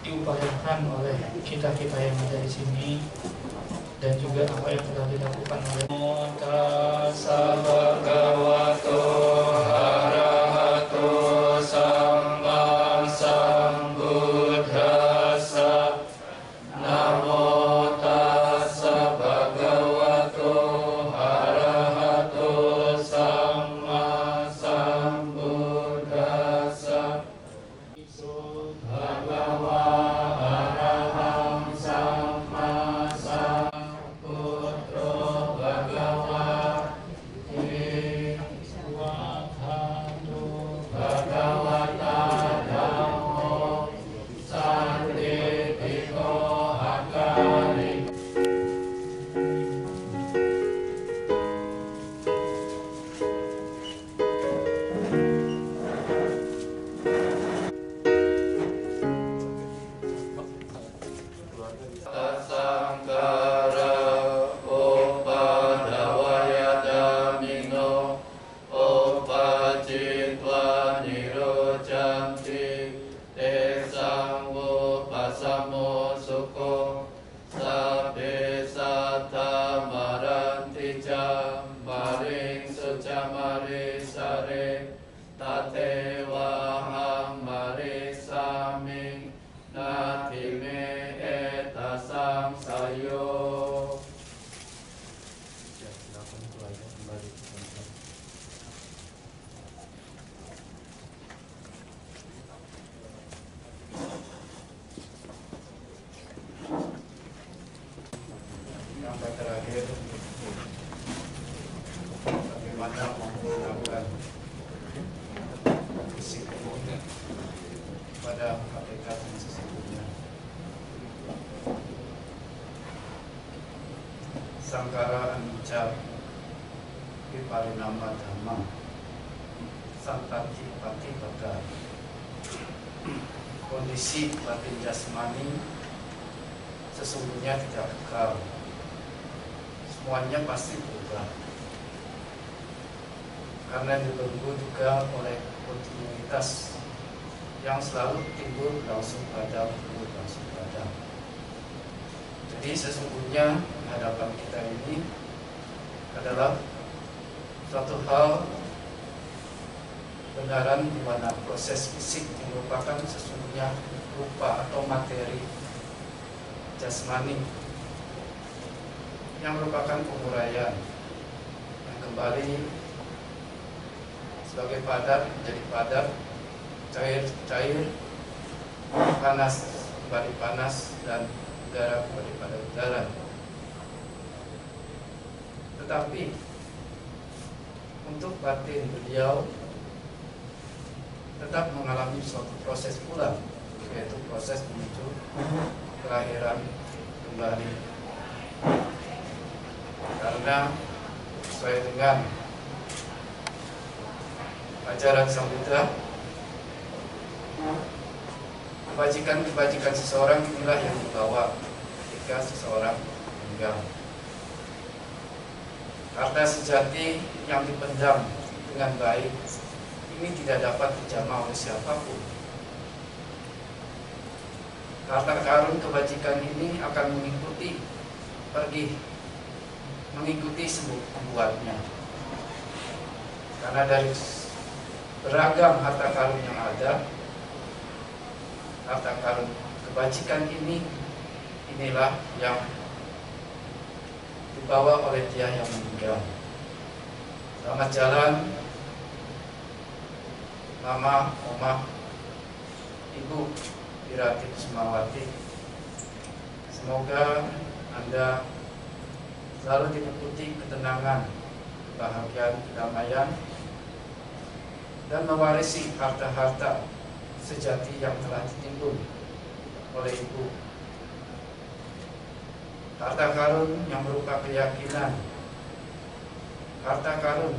diupayakan oleh kita-kita yang ada di sini dan juga apa yang telah dilakukan oleh Tassa Bhagavato Arahato Samma Sambuddhassa. Namo Tassa Bhagavato Arahato Samma Sambuddhassa. Bhagava Araham Samma Sambuddho Bhagava re tate wahang marisaming natime etasang sayo. Silakan keluarga kembali ke tempat. Sampai terakhir, bagaimana menggunakan fisik pada hakikat yang sesungguhnya. Sangkara anicca viparinama dhamma santati patipada. Kondisi batin jasmani sesungguhnya tidak kekal, semuanya pasti berubah karena dibelenggu juga oleh kontinuitas yang selalu timbul langsung padam, timbul langsung padam. Jadi sesungguhnya di hadapan kita ini adalah suatu hal benaran di mana proses fisik merupakan sesungguhnya rupa atau materi jasmani yang merupakan penguraian yang kembali sebagai padat menjadi padat, cair, panas kembali panas, dan udara kembali pada udara. Tetapi untuk batin beliau tetap mengalami suatu proses pula, yaitu proses menuju kelahiran kembali. Karena sesuai dengan ajaran Sang Buddha, kebajikan seseorang inilah yang dibawa ketika seseorang meninggal. Harta sejati yang dipendam dengan baik ini tidak dapat dijamah oleh siapapun. Harta karun kebajikan ini akan mengikuti semua pembuatnya. Karena dari beragam harta karun yang ada, harta karun kebajikan inilah yang dibawa oleh dia yang meninggal. Selamat jalan Mama, Oma, Ibu Wirati Kusumawati. Semoga Anda selalu diliputi ketenangan, kebahagiaan, kedamaian, dan mewarisi harta-harta sejati yang telah ditimbun oleh Ibu. Harta karun yang berupa keyakinan, harta karun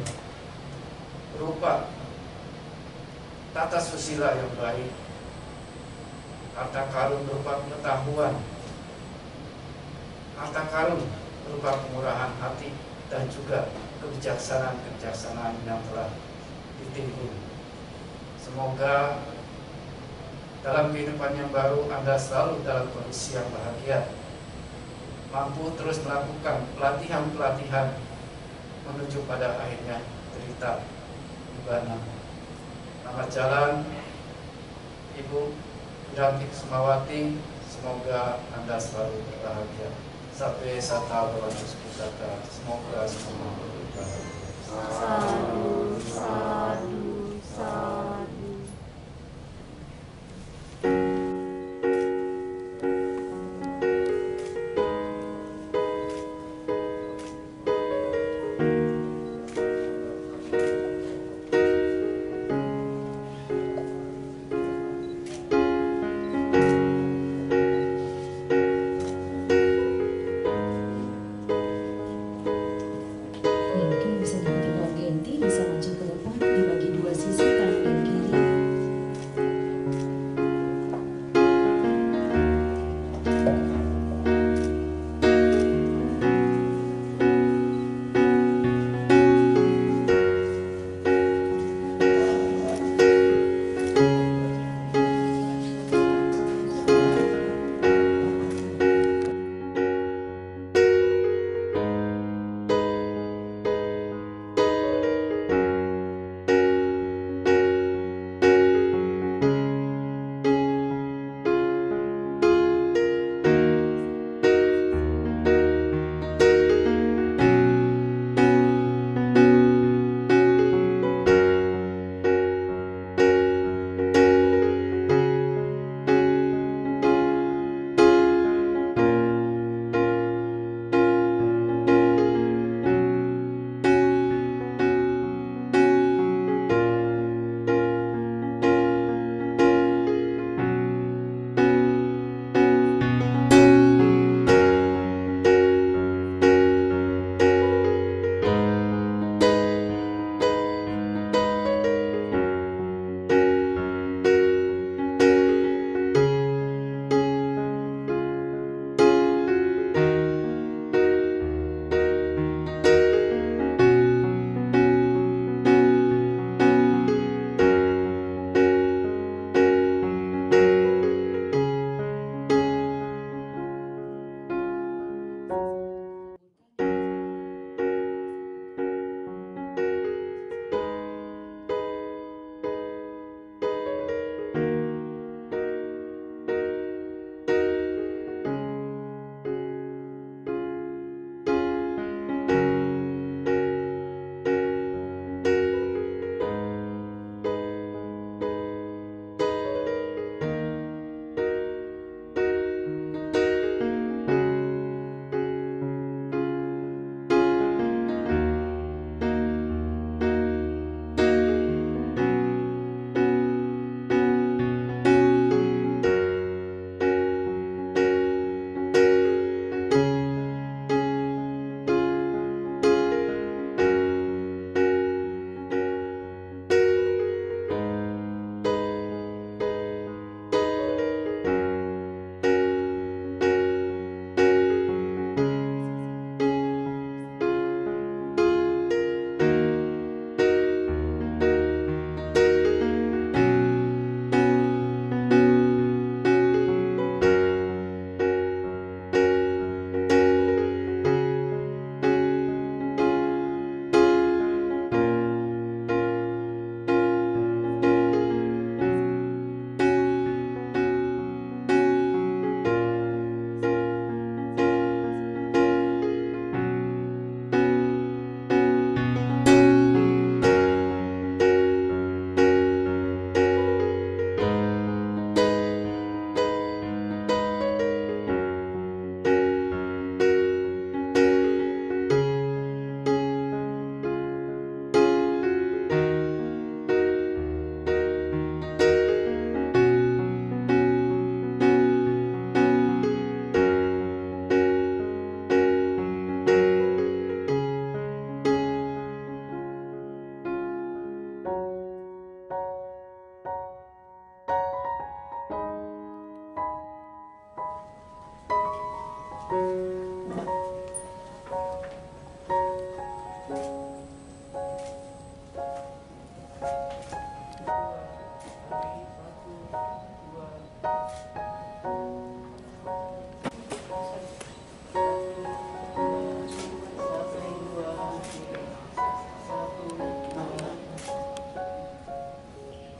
berupa tata susila yang baik, harta karun berupa pengetahuan, harta karun berupa kemurahan hati, dan juga kebijaksanaan yang telah ditimbun. Semoga dalam kehidupan yang baru Anda selalu dalam kondisi yang bahagia, mampu terus melakukan pelatihan-pelatihan menuju pada akhirnya derita nibbana. Selamat jalan Ibu Wirati Kusumawati, semoga Anda selalu berbahagia. Sampai sata berlanjut kata, semoga semua berbahagia. Sadu, sadu, sadu. Mungkin bisa dibikin Genti bisa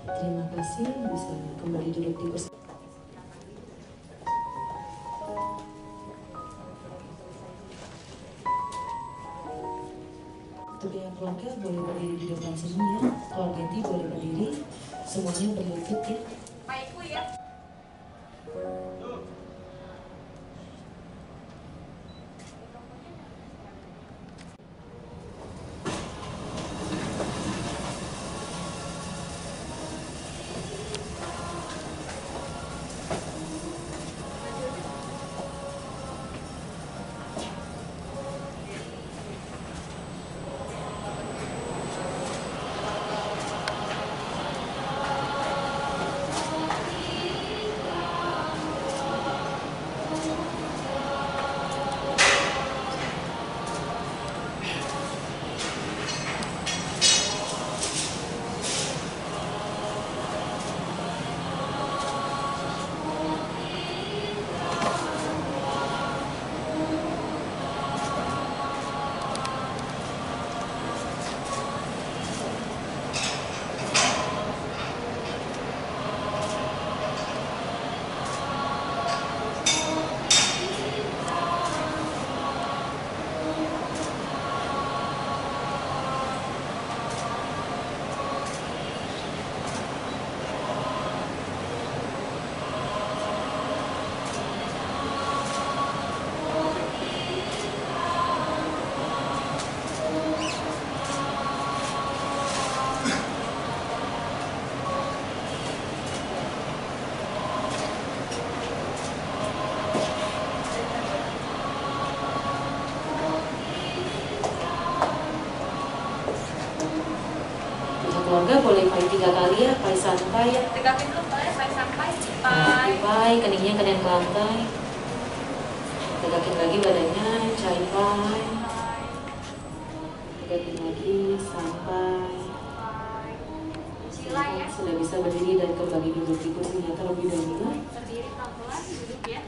Terima kasih, bisa kembali duduk di kursi. Untuk yang keluarga boleh berdiri di depan sini ya. Keluarga inti boleh berdiri, semuanya berlutut ya. Baikku ya. Keluarga boleh pai 3 kali ya, pai santai. Tegapin dulu boleh, pai sampai. Pai. Pai, keningnya kalian ke lantai. Tegakin lagi badannya, cai pai. Tegakin lagi, sampai. Sila ya. Sudah bisa berdiri dan kembali duduk di kursinya terlebih dahulu. Berdiri pelan-pelan, duduk ya.